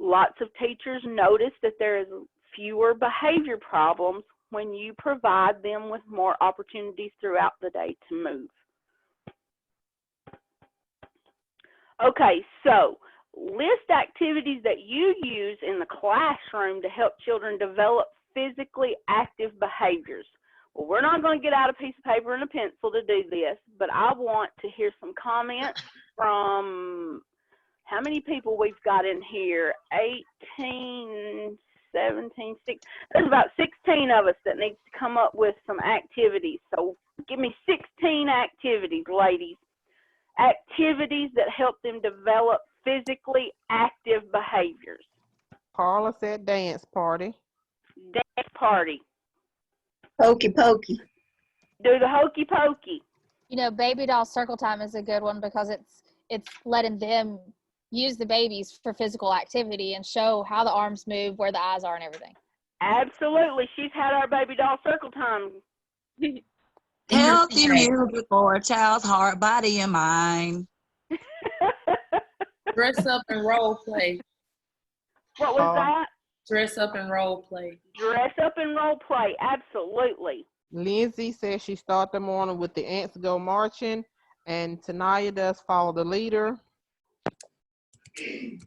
lots of teachers notice that there is fewer behavior problems when you provide them with more opportunities throughout the day to move. Okay, so list activities that you use in the classroom to help children develop physically active behaviors. Well, we're not going to get out a piece of paper and a pencil to do this, but I want to hear some comments from how many people we've got in here? 18, 17, 16. There's about 16 of us that needs to come up with some activities. So give me 16 activities, ladies. Activities that help them develop physically active behaviors. Carla said dance party. Dance party. Hokey pokey. Do the hokey pokey. You know, baby doll circle time is a good one because it's letting them use the babies for physical activity and show how the arms move, where the eyes are, and everything. Absolutely. She's had our baby doll circle time. Healthy music for a child's heart, body, and mind. Dress up and role play. What was that? Dress up and role play. Dress up and role play. Absolutely. Lindsay says she started the morning with the ants go marching, and Tanaya does follow the leader. Okay.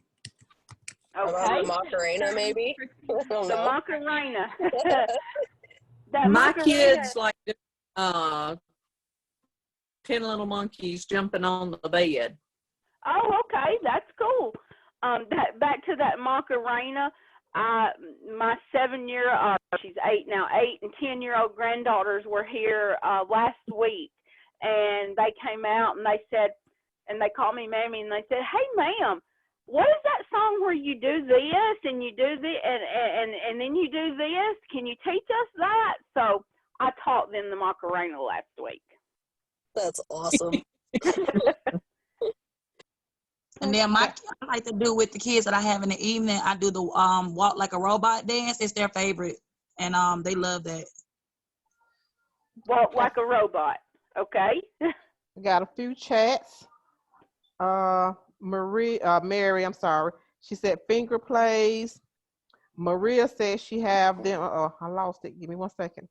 The Macarena, maybe? I don't The know. Macarena. My Macarena. kids like 10 little monkeys jumping on the bed. Oh, okay. That's cool. Back to that Macarena. My 7-year-old, she's 8 now, 8 and 10-year-old granddaughters were here last week, and they came out and they said, and they called me Mammy, and they said, "Hey, ma'am, what is that song where you do this and you do this and then you do this? Can you teach us that?" So I taught them the Macarena last week. That's awesome. And then I like to do with the kids that I have in the evening. I do the walk like a robot dance. It's their favorite, and they love that. Walk like a robot. Okay. We got a few chats. Mary, I'm sorry. She said finger plays. Maria says she have them. I lost it. Give me 1 second.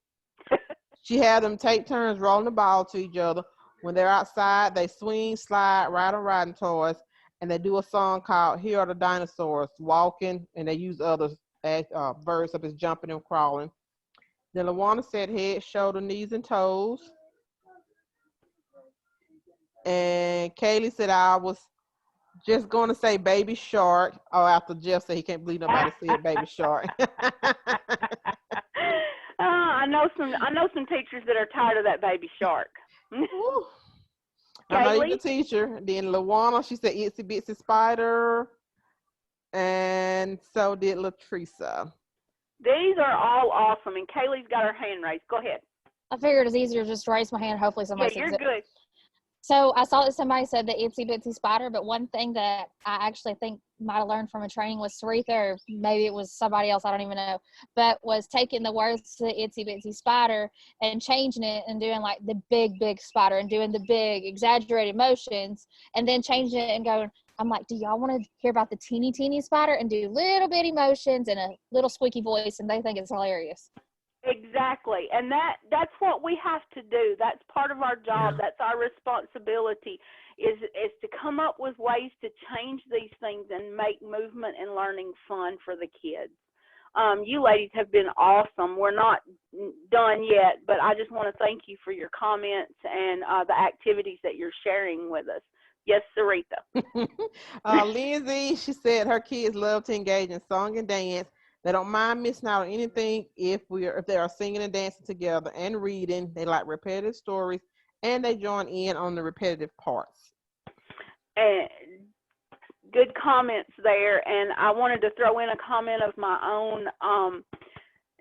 She had them take turns rolling the ball to each other. When they're outside, they swing, slide, ride on riding toys, and they do a song called "Here Are the Dinosaurs," walking, and they use other verbs such as jumping and crawling. Then Lawana said head, shoulder, knees, and toes. And Kaylee said I was just going to say baby shark. Oh, after Jeff said he can't believe nobody said baby shark. I know some teachers that are tired of that baby shark. I know you're the teacher. Then Lawana, she said itsy bitsy spider. And so did Latresa. These are all awesome. And Kaylee's got her hand raised. Go ahead. I figured it's easier just to raise my hand. Hopefully somebody Yeah, sees you're good. So I saw that somebody said the itsy bitsy spider, but one thing that I actually think might have learned from a training was Saritha, or maybe it was somebody else, I don't even know, but was taking the words to the itsy bitsy spider and changing it and doing like the big spider and doing the big exaggerated motions and then changing it and going, I'm like, do y'all want to hear about the teeny spider, and do little bitty motions and a little squeaky voice, and they think it's hilarious. Exactly. And that's what we have to do. That's part of our job. That's our responsibility is to come up with ways to change these things and make movement and learning fun for the kids. You ladies have been awesome. We're not done yet, but I just want to thank you for your comments and the activities that you're sharing with us. Yes, Saritha. Lindsay, she said her kids love to engage in song and dance. They don't mind missing out on anything if they are singing and dancing together and reading. They like repetitive stories, and they join in on the repetitive parts. And good comments there. And I wanted to throw in a comment of my own.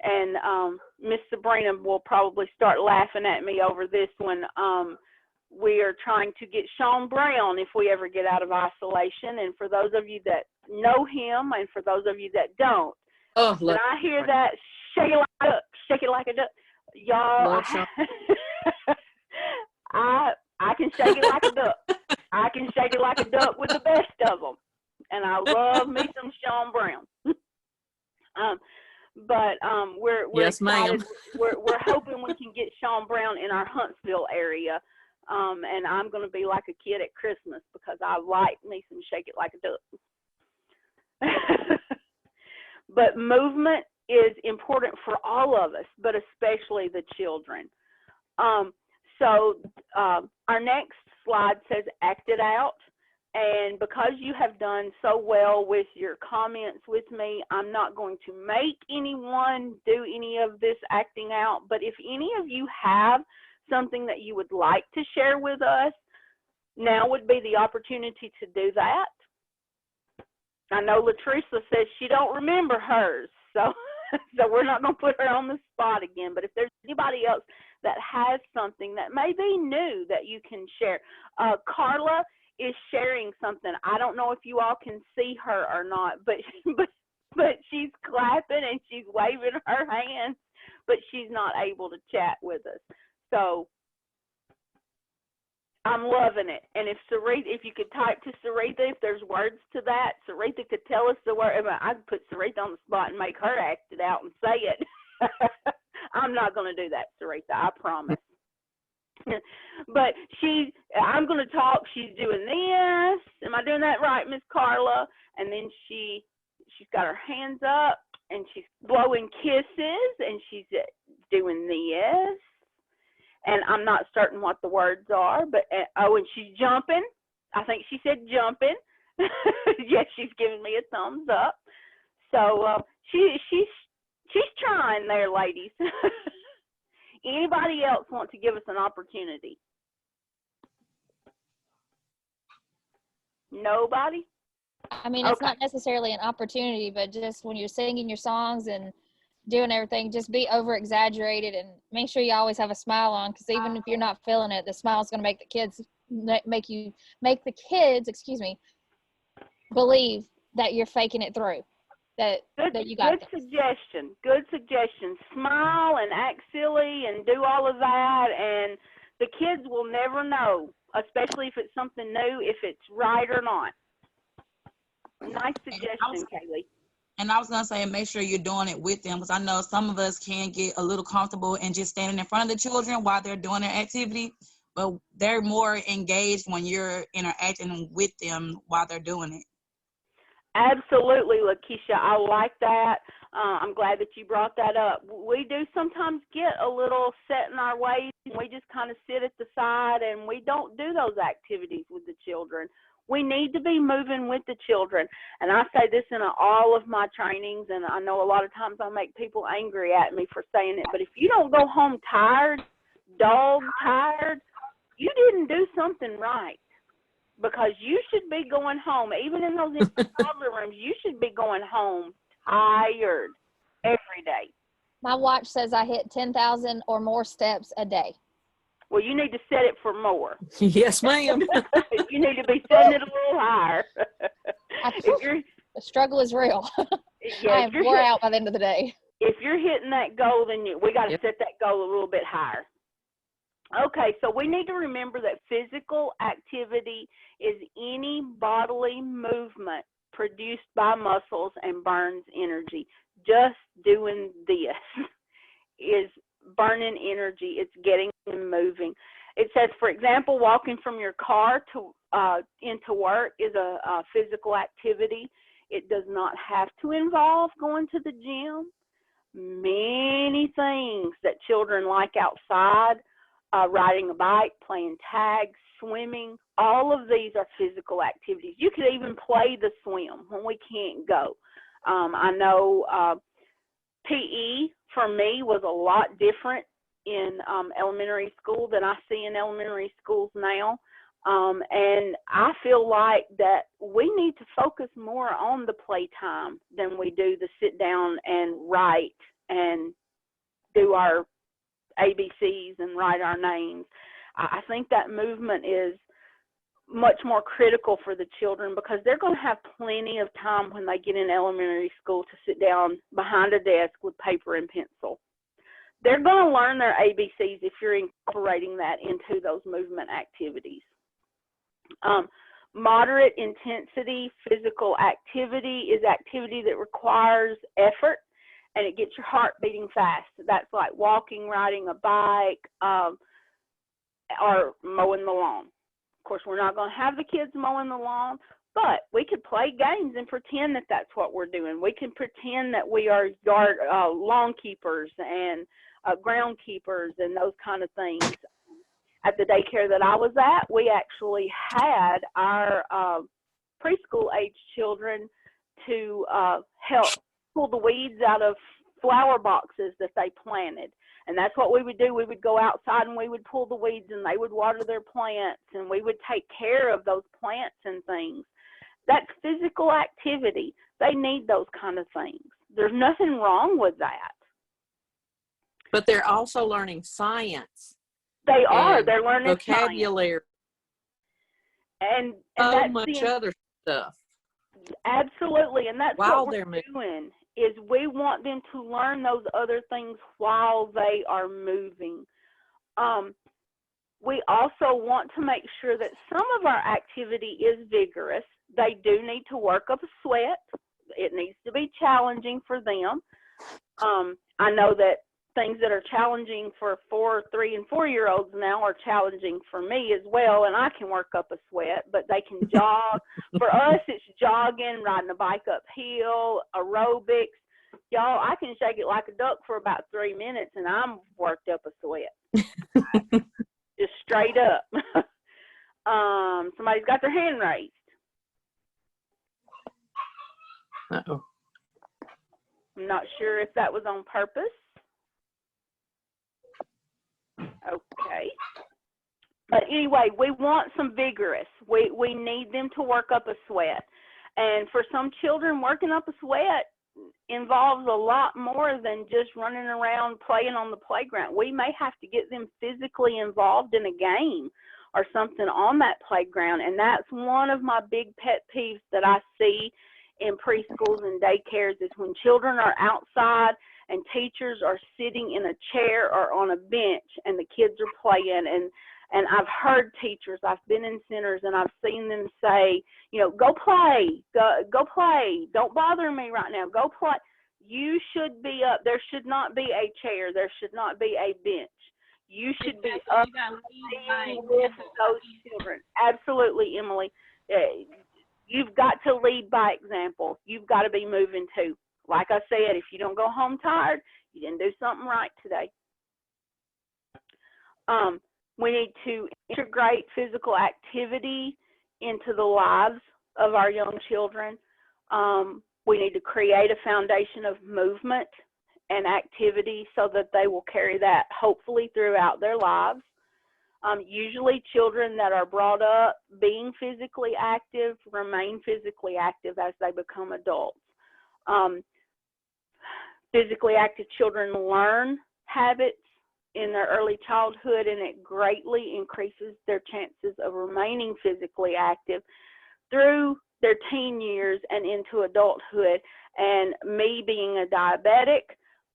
And Miss Sabrina will probably start laughing at me over this one. We are trying to get Sean Brown if we ever get out of isolation. And for those of you that know him, and for those of you that don't, when I hear that, shake it like a duck, y'all, I can shake it like a duck. I can shake it like a duck with the best of them. And I love me some Sean Brown. But we're yes, excited. ma'am. We're hoping we can get Sean Brown in our Huntsville area. And I'm going to be like a kid at Christmas because I like me some shake it like a duck. But movement is important for all of us, but especially the children. So our next slide says act it out. And because you have done so well with your comments with me, I'm not going to make anyone do any of this acting out. But if any of you have something that you would like to share with us, now would be the opportunity to do that. I know Latresa says she don't remember hers, so we're not going to put her on the spot again. But if there's anybody else that has something that may be new that you can share. Carla, is sharing something. I don't know if you all can see her or not, but she's clapping and she's waving her hands, but she's not able to chat with us. So I'm loving it. And if you could type to Sarita, if there's words to that, Sarita could tell us the word. I could put Sarita on the spot and make her act it out and say it. I'm not going to do that, Sarita, I promise. But I'm going to talk. She's doing this. Am I doing that right, Miss Carla? And then she's got her hands up and she's blowing kisses and she's doing this. And I'm not certain what the words are, but and she's jumping. I think she said jumping. Yes, she's giving me a thumbs up. So she's trying there, ladies. Anybody else want to give us an opportunity? Nobody? I mean, it's not necessarily an opportunity, but just when you're singing your songs and doing everything, just be over exaggerated and make sure you always have a smile on, because even if you're not feeling it, the smile is going to make the kids believe that you're faking it through, that you got good suggestion. Smile and act silly and do all of that, and the kids will never know, especially if it's something new, if it's right or not. Nice suggestion, Kaylee. And I was going to say, make sure you're doing it with them, because I know some of us can get a little comfortable and just standing in front of the children while they're doing their activity, but they're more engaged when you're interacting with them while they're doing it. Absolutely, Lakeisha. I like that. I'm glad that you brought that up. We do sometimes get a little set in our ways. We just kind of sit at the side and we don't do those activities with the children. We need to be moving with the children. And I say this in all of my trainings, and I know a lot of times I make people angry at me for saying it, but if you don't go home tired, dog tired, you didn't do something right. Because you should be going home, even in those toddler rooms, you should be going home tired every day. My watch says I hit 10,000 or more steps a day. Well, you need to set it for more. Yes, ma'am. You need to be setting it a little higher. The struggle is real. Yeah, I am wore out by the end of the day. If you're hitting that goal, then we got to set that goal a little bit higher. Okay, so we need to remember that physical activity is any bodily movement produced by muscles and burns energy. Just doing this is burning energy. It's getting them moving. It says, for example, walking from your car to into work is a physical activity. It does not have to involve going to the gym. Many things that children like outside, riding a bike, playing tag, swimming, all of these are physical activities. You could even play the swim when we can't go. I know PE for me was a lot different in elementary school than I see in elementary schools now. And I feel like that we need to focus more on the playtime than we do the sit down and write and do our ABCs and write our names. I think that movement is much more critical for the children because they're going to have plenty of time when they get in elementary school to sit down behind a desk with paper and pencil. They're going to learn their ABCs if you're incorporating that into those movement activities. Moderate intensity physical activity is activity that requires effort and it gets your heart beating fast. That's like walking, riding a bike, or mowing the lawn. Of course, we're not going to have the kids mowing the lawn, but we could play games and pretend that that's what we're doing. We can pretend that we are lawn keepers and groundkeepers and those kind of things. At the daycare that I was at, we actually had our preschool age children to help pull the weeds out of flower boxes that they planted. And that's what we would do. We would go outside and we would pull the weeds and they would water their plants and we would take care of those plants and things. That's physical activity. They need those kind of things. There's nothing wrong with that. But they're also learning science. They are. They're learning vocabulary. science. And so that's much other stuff. Absolutely, and that's While what they're we're doing, is we want them to learn those other things while they are moving. We also want to make sure that some of our activity is vigorous. They do need to work up a sweat. It needs to be challenging for them. I know that things that are challenging for 4, 3, and 4-year-olds now are challenging for me as well, and I can work up a sweat, but they can jog. For us, it's jogging, riding a bike uphill, aerobics. Y'all, I can shake it like a duck for about 3 minutes, and I'm worked up a sweat. Just straight up. Somebody's got their hand raised. Uh-oh. I'm not sure if that was on purpose. Okay. But anyway, we want some vigorous. We need them to work up a sweat. And for some children, working up a sweat involves a lot more than just running around playing on the playground. We may have to get them physically involved in a game or something on that playground. And that's one of my big pet peeves that I see in preschools and daycares, is when children are outside and teachers are sitting in a chair or on a bench and the kids are playing. And I've heard teachers, I've been in centers and I've seen them say, you know, go play, go play. Don't bother me right now. Go play. You should be up. There should not be a chair. There should not be a bench. You should be up with those children. Absolutely, Emily. You've got to lead by example. You've got to be moving too. Like I said, if you don't go home tired, you didn't do something right today. We need to integrate physical activity into the lives of our young children. We need to create a foundation of movement and activity so that they will carry that hopefully throughout their lives. Usually children that are brought up being physically active remain physically active as they become adults. Physically active children learn habits in their early childhood, and it greatly increases their chances of remaining physically active through their teen years and into adulthood. And me being a diabetic,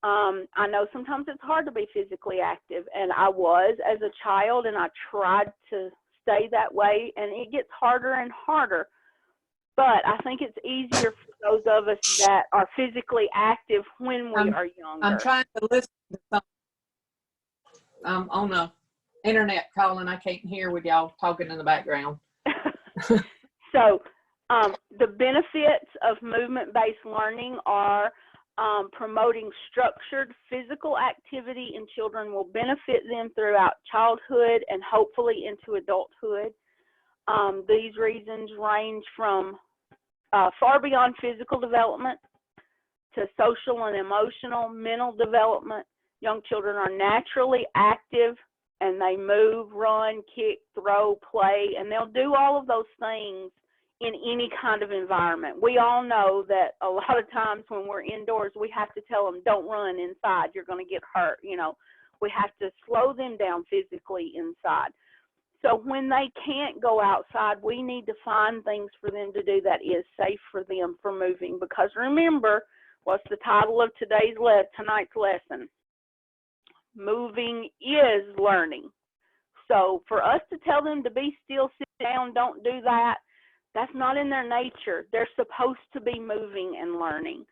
I know sometimes it's hard to be physically active, and I was as a child, and I tried to stay that way, and it gets harder and harder. But I think it's easier for those of us that are physically active when we are younger. I'm trying to listen to something on the internet calling. I can't hear with y'all talking in the background. So the benefits of movement-based learning are promoting structured physical activity in children will benefit them throughout childhood and hopefully into adulthood. These reasons range from far beyond physical development to social and emotional, mental development. Young children are naturally active, and they move, run, kick, throw, play, and they'll do all of those things in any kind of environment. We all know that a lot of times when we're indoors, we have to tell them, don't run inside, you're going to get hurt. You know, we have to slow them down physically inside. So when they can't go outside, we need to find things for them to do that is safe for them for moving. Because remember, what's the title of tonight's lesson? Moving is learning. So for us to tell them to be still, sit down, don't do that, that's not in their nature. They're supposed to be moving and learning.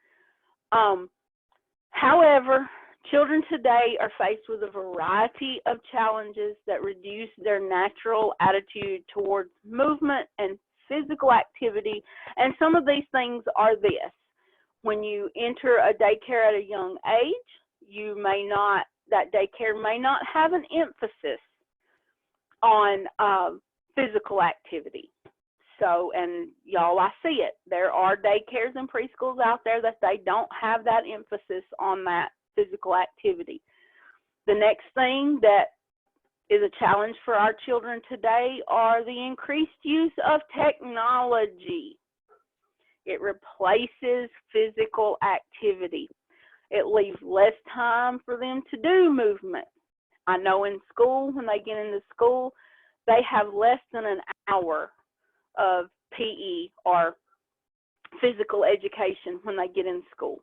However, children today are faced with a variety of challenges that reduce their natural attitude towards movement and physical activity. And some of these things are this. When you enter a daycare at a young age, that daycare may not have an emphasis on physical activity. So, and y'all, I see it. There are daycares and preschools out there that they don't have that emphasis on that physical activity. The next thing that is a challenge for our children today are the increased use of technology. It replaces physical activity. It leaves less time for them to do movement. I know in school, when they get into school, they have less than an hour of PE or physical education when they get in school.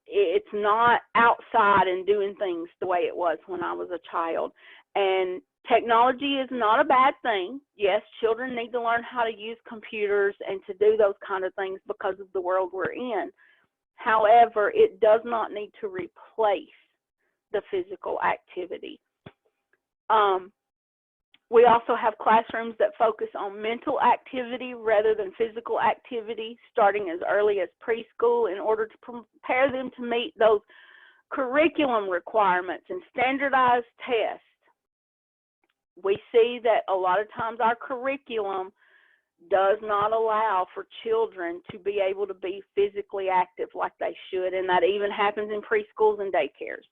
It's not outside and doing things the way it was when I was a child. And technology is not a bad thing. Yes, children need to learn how to use computers and to do those kind of things because of the world we're in. However, it does not need to replace the physical activity. We also have classrooms that focus on mental activity rather than physical activity, starting as early as preschool in order to prepare them to meet those curriculum requirements and standardized tests. We see that a lot of times our curriculum does not allow for children to be able to be physically active like they should, and that even happens in preschools and daycares.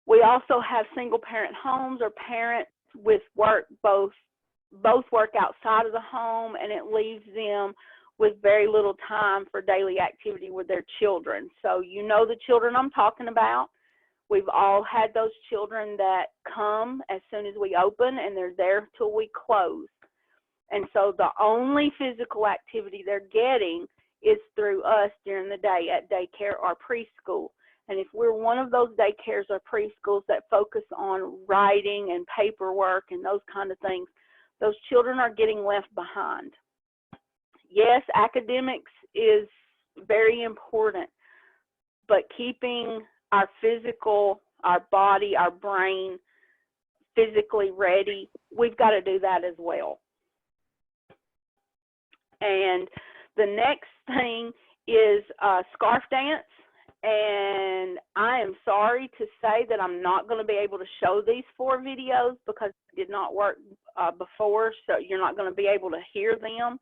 We also have single parent homes or parents with work, both work outside of the home, and it leaves them with very little time for daily activity with their children. So you know the children I'm talking about. We've all had those children that come as soon as we open and they're there till we close. And so the only physical activity they're getting is through us during the day at daycare or preschool. And if we're one of those daycares or preschools that focus on writing and paperwork and those kind of things, those children are getting left behind. Yes, academics is very important, but keeping our physical, our body, our brain physically ready, we've got to do that as well. And the next thing is scarf dance. And I am sorry to say that I'm not going to be able to show these 4 videos because it did not work before, so you're not going to be able to hear them.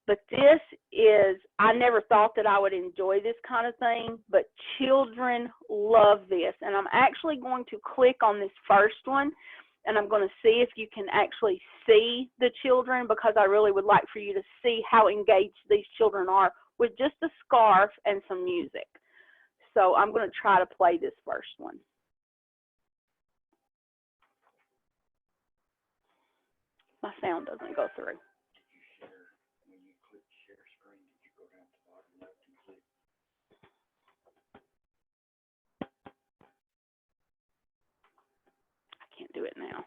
But this is, I never thought that I would enjoy this kind of thing, but children love this. And I'm actually going to click on this first one, and I'm going to see if you can actually see the children, because I really would like for you to see how engaged these children are with just a scarf and some music. So I'm going to try to play this first one. My sound doesn't go through. I can't do it now.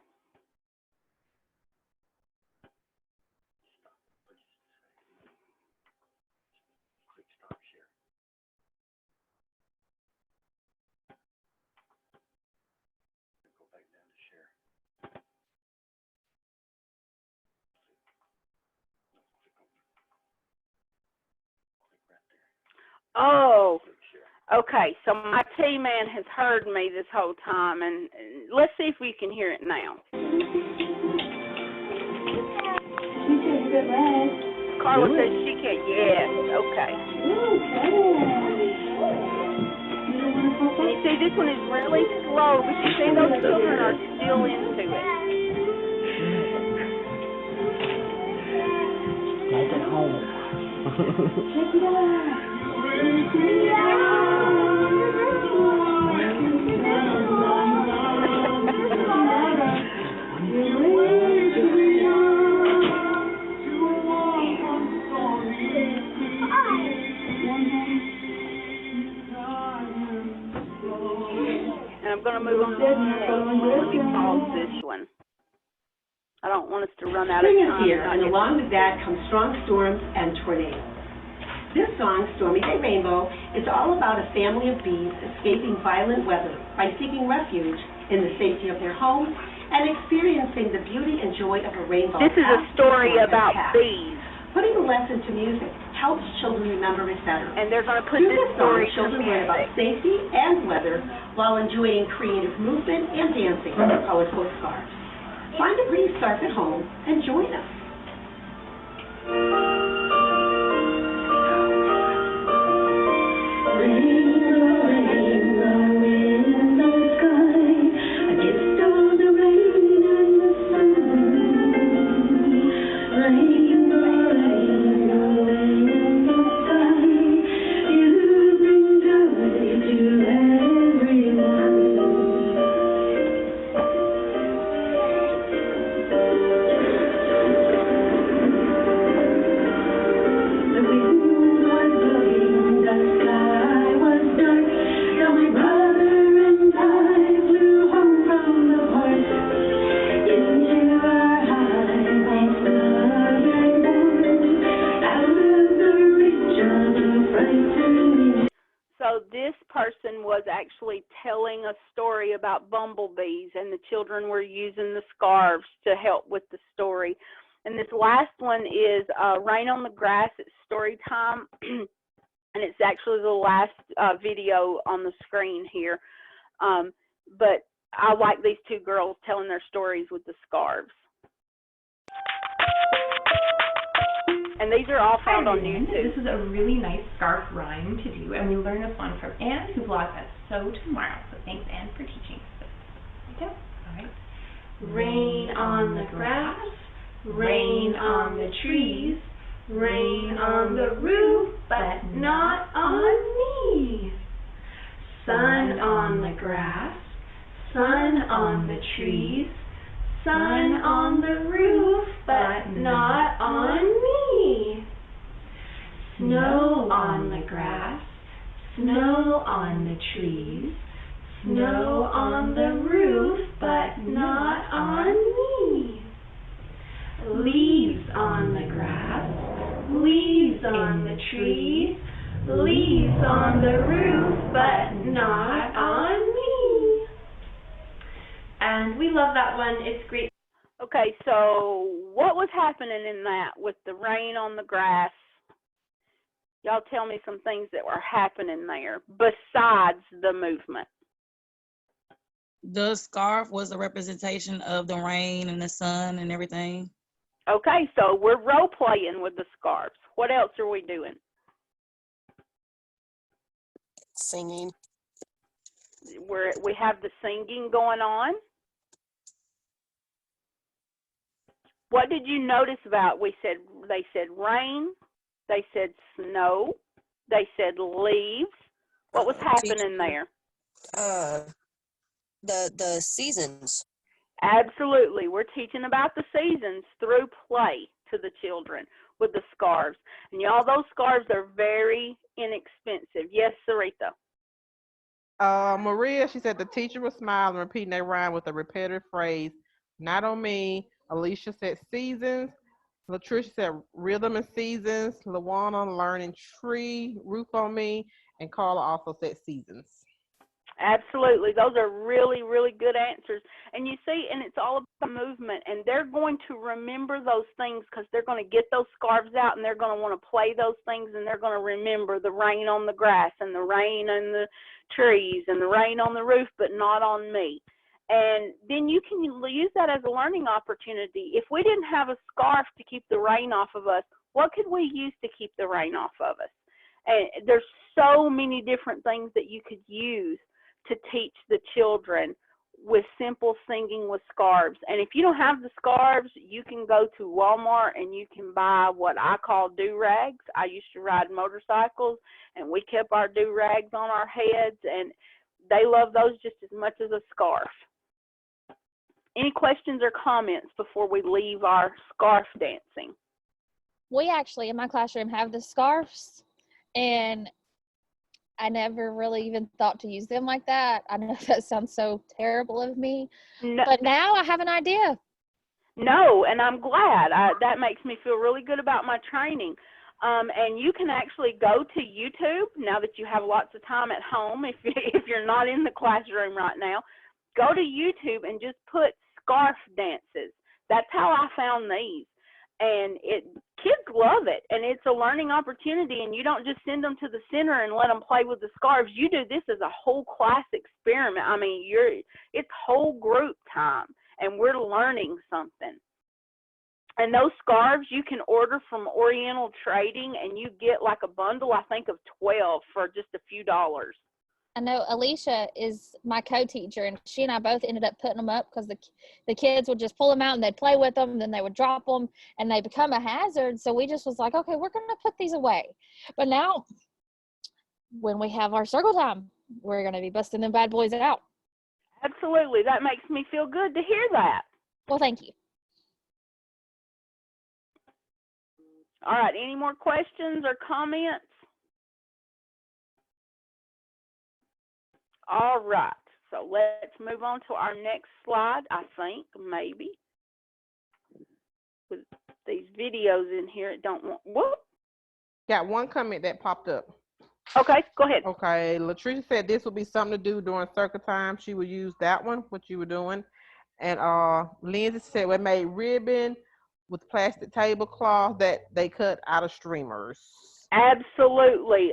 Oh, okay. So my T-Man has heard me this whole time, and let's see if we can hear it now. Carla says she can't. Yes. Okay. And you see, this one is really slow, but you see those children are still into it. Like at home. Check it out. And I'm going to move on to the next one. Let me pause this one. I don't want us to run out of time. Here, and along with that come strong storms and tornadoes. This song, Stormy Day Rainbow, is all about a family of bees escaping violent weather by seeking refuge in the safety of their homes and experiencing the beauty and joy of a rainbow. This is a story about bees. Putting the lesson to music helps children remember it better. And they're going to put this story to children learn about safety and weather while enjoying creative movement and dancing with their colorful scarves. Find a breeze scarf at home and join us. this person was actually telling a story about bumblebees, and the children were using the scarves to help with the story. And this last one is Rain on the Grass. It's story time, and it's actually the last video on the screen here. But I like these two girls telling their stories with the scarves. And these are all found on YouTube. This is a really nice scarf rhyme to do, and we learned this one from Anne, who vlogs at So Tomorrow. So thanks, Anne, for teaching us this. There we go. All right. Rain on the grass, rain on the trees, rain on the roof, but not on me. Sun on the grass, sun on the trees, sun on the roof, but not on me. Snow on the grass, snow on the trees, snow on the roof, but not on me. Leaves on the grass, leaves on the trees, leaves on the roof, but not on me. And we love that one. It's great. Okay, so what was happening in that with the rain on the grass? Y'all tell me some things that were happening there besides the movement. The scarf was a representation of the rain and the sun and everything. Okay, so we're role playing with the scarves. What else are we doing? Singing. We have the singing going on. What did you notice about? They said rain, they said snow, they said leaves. What was happening there? The seasons. Absolutely. We're teaching about the seasons through play to the children with the scarves. And y'all, those scarves are very inexpensive. Yes, Sarita. Maria, she said the teacher was smiling, repeating that rhyme with a repetitive phrase, not on me. Alicia said seasons. Latricia said rhythm and seasons. Lawana, learning tree. Ruth on me. And Carla also said seasons. Absolutely. Those are really, really good answers. And you see, and it's all about movement. And they're going to remember those things because they're going to get those scarves out and they're going to want to play those things, and they're going to remember the rain on the grass and the rain on the trees and the rain on the roof, but not on me. And then you can use that as a learning opportunity. If we didn't have a scarf to keep the rain off of us, what could we use to keep the rain off of us? And there's so many different things that you could use to teach the children with simple singing with scarves. And if you don't have the scarves, you can go to Walmart and you can buy what I call do-rags. I used to ride motorcycles, and we kept our do-rags on our heads, and they love those just as much as a scarf. Any questions or comments before we leave our scarf dancing? We actually, in my classroom, have the scarves, and I never really even thought to use them like that. I know that sounds so terrible of me, but now I have an idea. No, and I'm glad. That makes me feel really good about my training. And you can actually go to YouTube now that you have lots of time at home. If you're not in the classroom right now, go to YouTube and just put scarf dances. That's how I found these. And kids love it, and it's a learning opportunity, and you don't just send them to the center and let them play with the scarves. You do this as a whole class experiment. I mean, it's whole group time, and we're learning something. And those scarves you can order from Oriental Trading, and you get like a bundle, I think, of 12 for just a few dollars. I know Alicia is my co-teacher, and she and I both ended up putting them up because the kids would just pull them out and they'd play with them, then they would drop them, and they become a hazard. So we just was like, okay, we're going to put these away. But now, when we have our circle time, we're going to be busting them bad boys out. Absolutely. That makes me feel good to hear that. Well, thank you. All right. Any more questions or comments? All right, so let's move on to our next slide, I think, maybe. With these videos in here, it don't want, whoop. Got one comment that popped up. Okay, go ahead. Okay, Latricia said this would be something to do during circle time. She would use that one, what you were doing. And Lindsay said we made ribbon with plastic tablecloth that they cut out of streamers. Absolutely.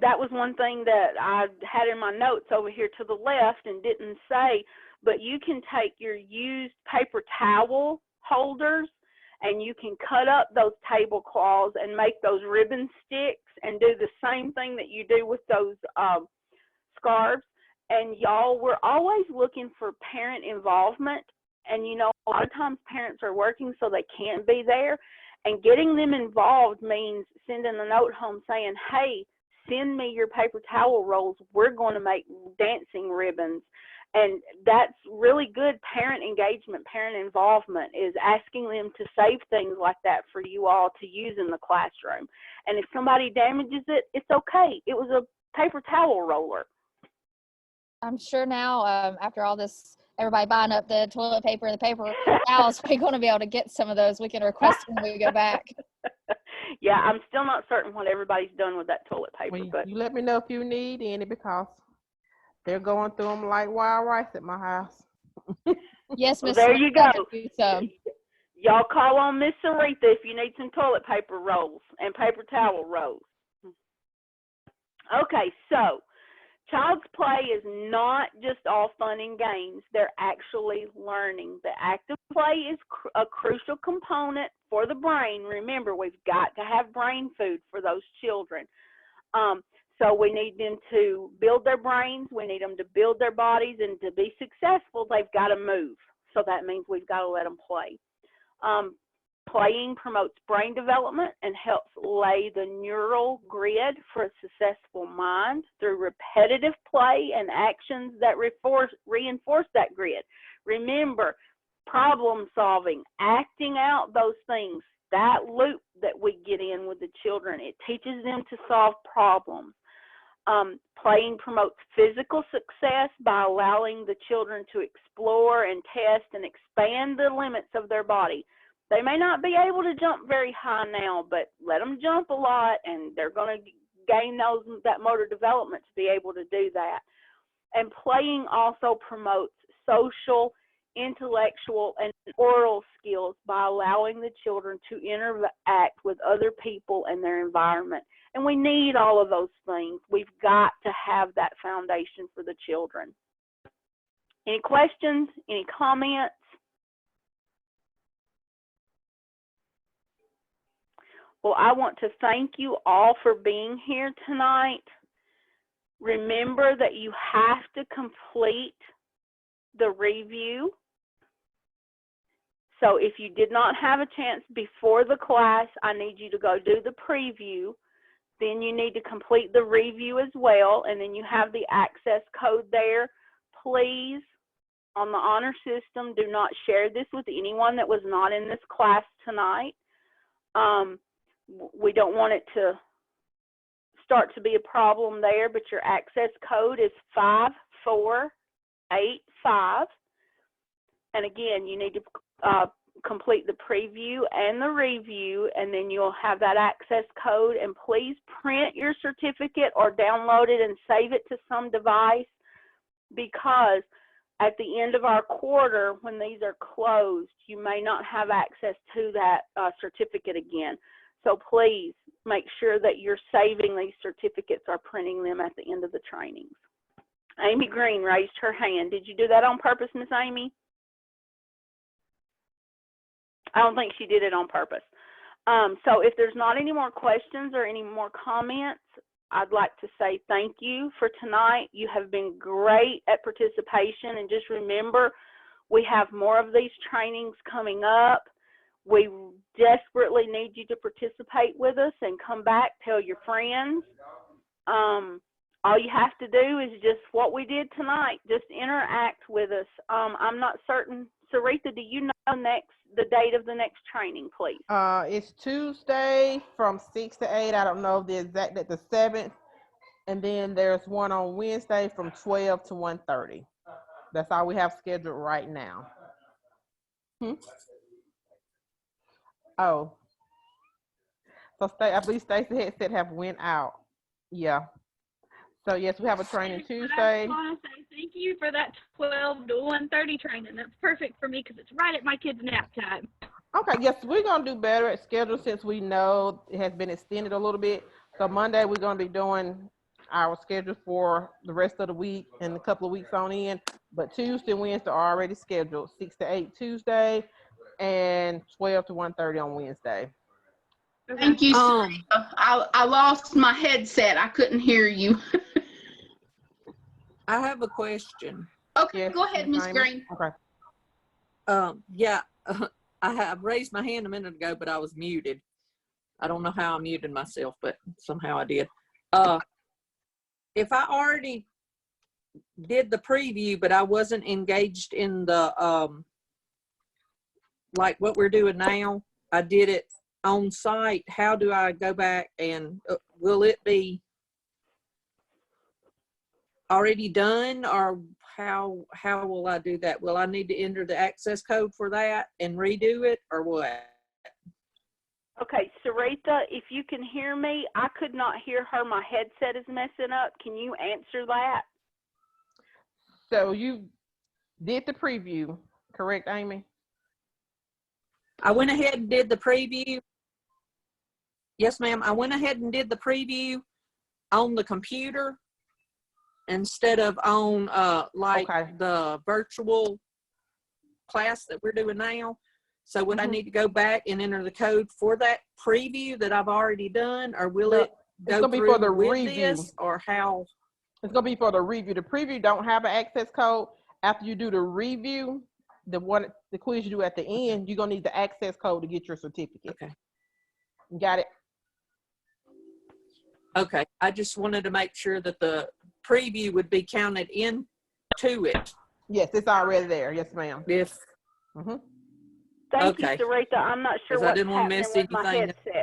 That was one thing that I had in my notes over here to the left and didn't say, but you can take your used paper towel holders and you can cut up those tablecloths and make those ribbon sticks and do the same thing that you do with those scarves. And y'all, we're always looking for parent involvement. And, you know, a lot of times parents are working so they can't be there. And getting them involved means sending a note home saying, hey, send me your paper towel rolls. We're going to make dancing ribbons. And that's really good parent engagement, parent involvement, is asking them to save things like that for you all to use in the classroom. And if somebody damages it, it's okay. It was a paper towel roller. I'm sure now, after all this, everybody buying up the toilet paper and the paper towels, we're going to be able to get some of those. We can request them when we go back. Yeah, I'm still not certain what everybody's done with that toilet paper. Well, but you let me know if you need any, because they're going through them like wild rice at my house. Yes, Miss. Well, there you go. Some. Y'all call on Miss Sarita if you need some toilet paper rolls and paper towel rolls. Okay, so child's play is not just all fun and games. They're actually learning. The active play is a crucial component for the brain. Remember, we've got to have brain food for those children. So we need them to build their brains. We need them to build their bodies. And to be successful, they've got to move. So that means we've got to let them play. Playing promotes brain development and helps lay the neural grid for a successful mind through repetitive play and actions that reinforce that grid. Remember, problem solving, acting out those things, that loop that we get in with the children, it teaches them to solve problems. Playing promotes physical success by allowing the children to explore and test and expand the limits of their body. They may not be able to jump very high now, but let them jump a lot and they're going to gain that motor development to be able to do that. And playing also promotes social, intellectual, and oral skills by allowing the children to interact with other people and their environment. And we need all of those things. We've got to have that foundation for the children. Any questions? Any comments? Well, I want to thank you all for being here tonight. Remember that you have to complete the review. So if you did not have a chance before the class, I need you to go do the preview. Then you need to complete the review as well, and then you have the access code there. Please, on the honor system, do not share this with anyone that was not in this class tonight. We don't want it to start to be a problem there, but your access code is 5485. And again, you need to complete the preview and the review, and then you'll have that access code. And please print your certificate or download it and save it to some device, because at the end of our quarter, when these are closed, you may not have access to that certificate again. So please make sure that you're saving these certificates or printing them at the end of the trainings. Amy Green raised her hand. Did you do that on purpose, Miss Amy? I don't think she did it on purpose. So if there's not any more questions or any more comments, I'd like to say thank you for tonight. You have been great at participation, and just remember, we have more of these trainings coming up. We desperately need you to participate with us and come back, tell your friends. All you have to do is just what we did tonight, just interact with us. I'm not certain, Sarita, do you know the date of the next training, please? It's Tuesday from 6 to 8. I don't know the exact date, the 7th. And then there's one on Wednesday from 12 to 1:30. That's all we have scheduled right now. Oh. So I believe Stacy had said have went out. Yeah. So yes, we have a training I Tuesday. want to say thank you for that 12 to 1:30 training. That's perfect for me because it's right at my kids' nap time. Okay, yes, we're gonna do better at schedule since we know it has been extended a little bit. So Monday we're gonna be doing our schedule for the rest of the week and a couple of weeks on in. But Tuesday and Wednesday are already scheduled, 6 to 8 Tuesday and 12 to 1:30 on Wednesday. Thank you, Sarita. I lost my headset. I couldn't hear you. I have a question. Okay, Yes, go ahead, Miss Green. Okay. Yeah, I have raised my hand a minute ago, but I was muted. I don't know how I muted myself, but somehow I did. If I already did the preview, but I wasn't engaged in the, like what we're doing now, I did it on site. How do I go back and will it be already done, or how will I do that? Will I need to enter the access code for that and redo it, or what? Okay, Sarita, if you can hear me, I could not hear her. My headset is messing up. Can you answer that? So you did the preview, correct, Amy? I went ahead and did the preview. Yes, ma'am. I went ahead and did the preview on the computer instead of on the virtual class that we're doing now. So would I need to go back and enter the code for that preview that I've already done, or will it go through for the review this, or how? It's gonna be for the review. The preview don't have an access code. After you do the review, the quiz you do at the end, you're gonna need the access code to get your certificate. Okay. You got it? Okay. I just wanted to make sure that the preview would be counted into it. Yes, it's already there. Yes, ma'am. Yes. Mm-hmm. Thank you, Sarita. I'm not sure what's I didn't want to happening miss with my anything. headset.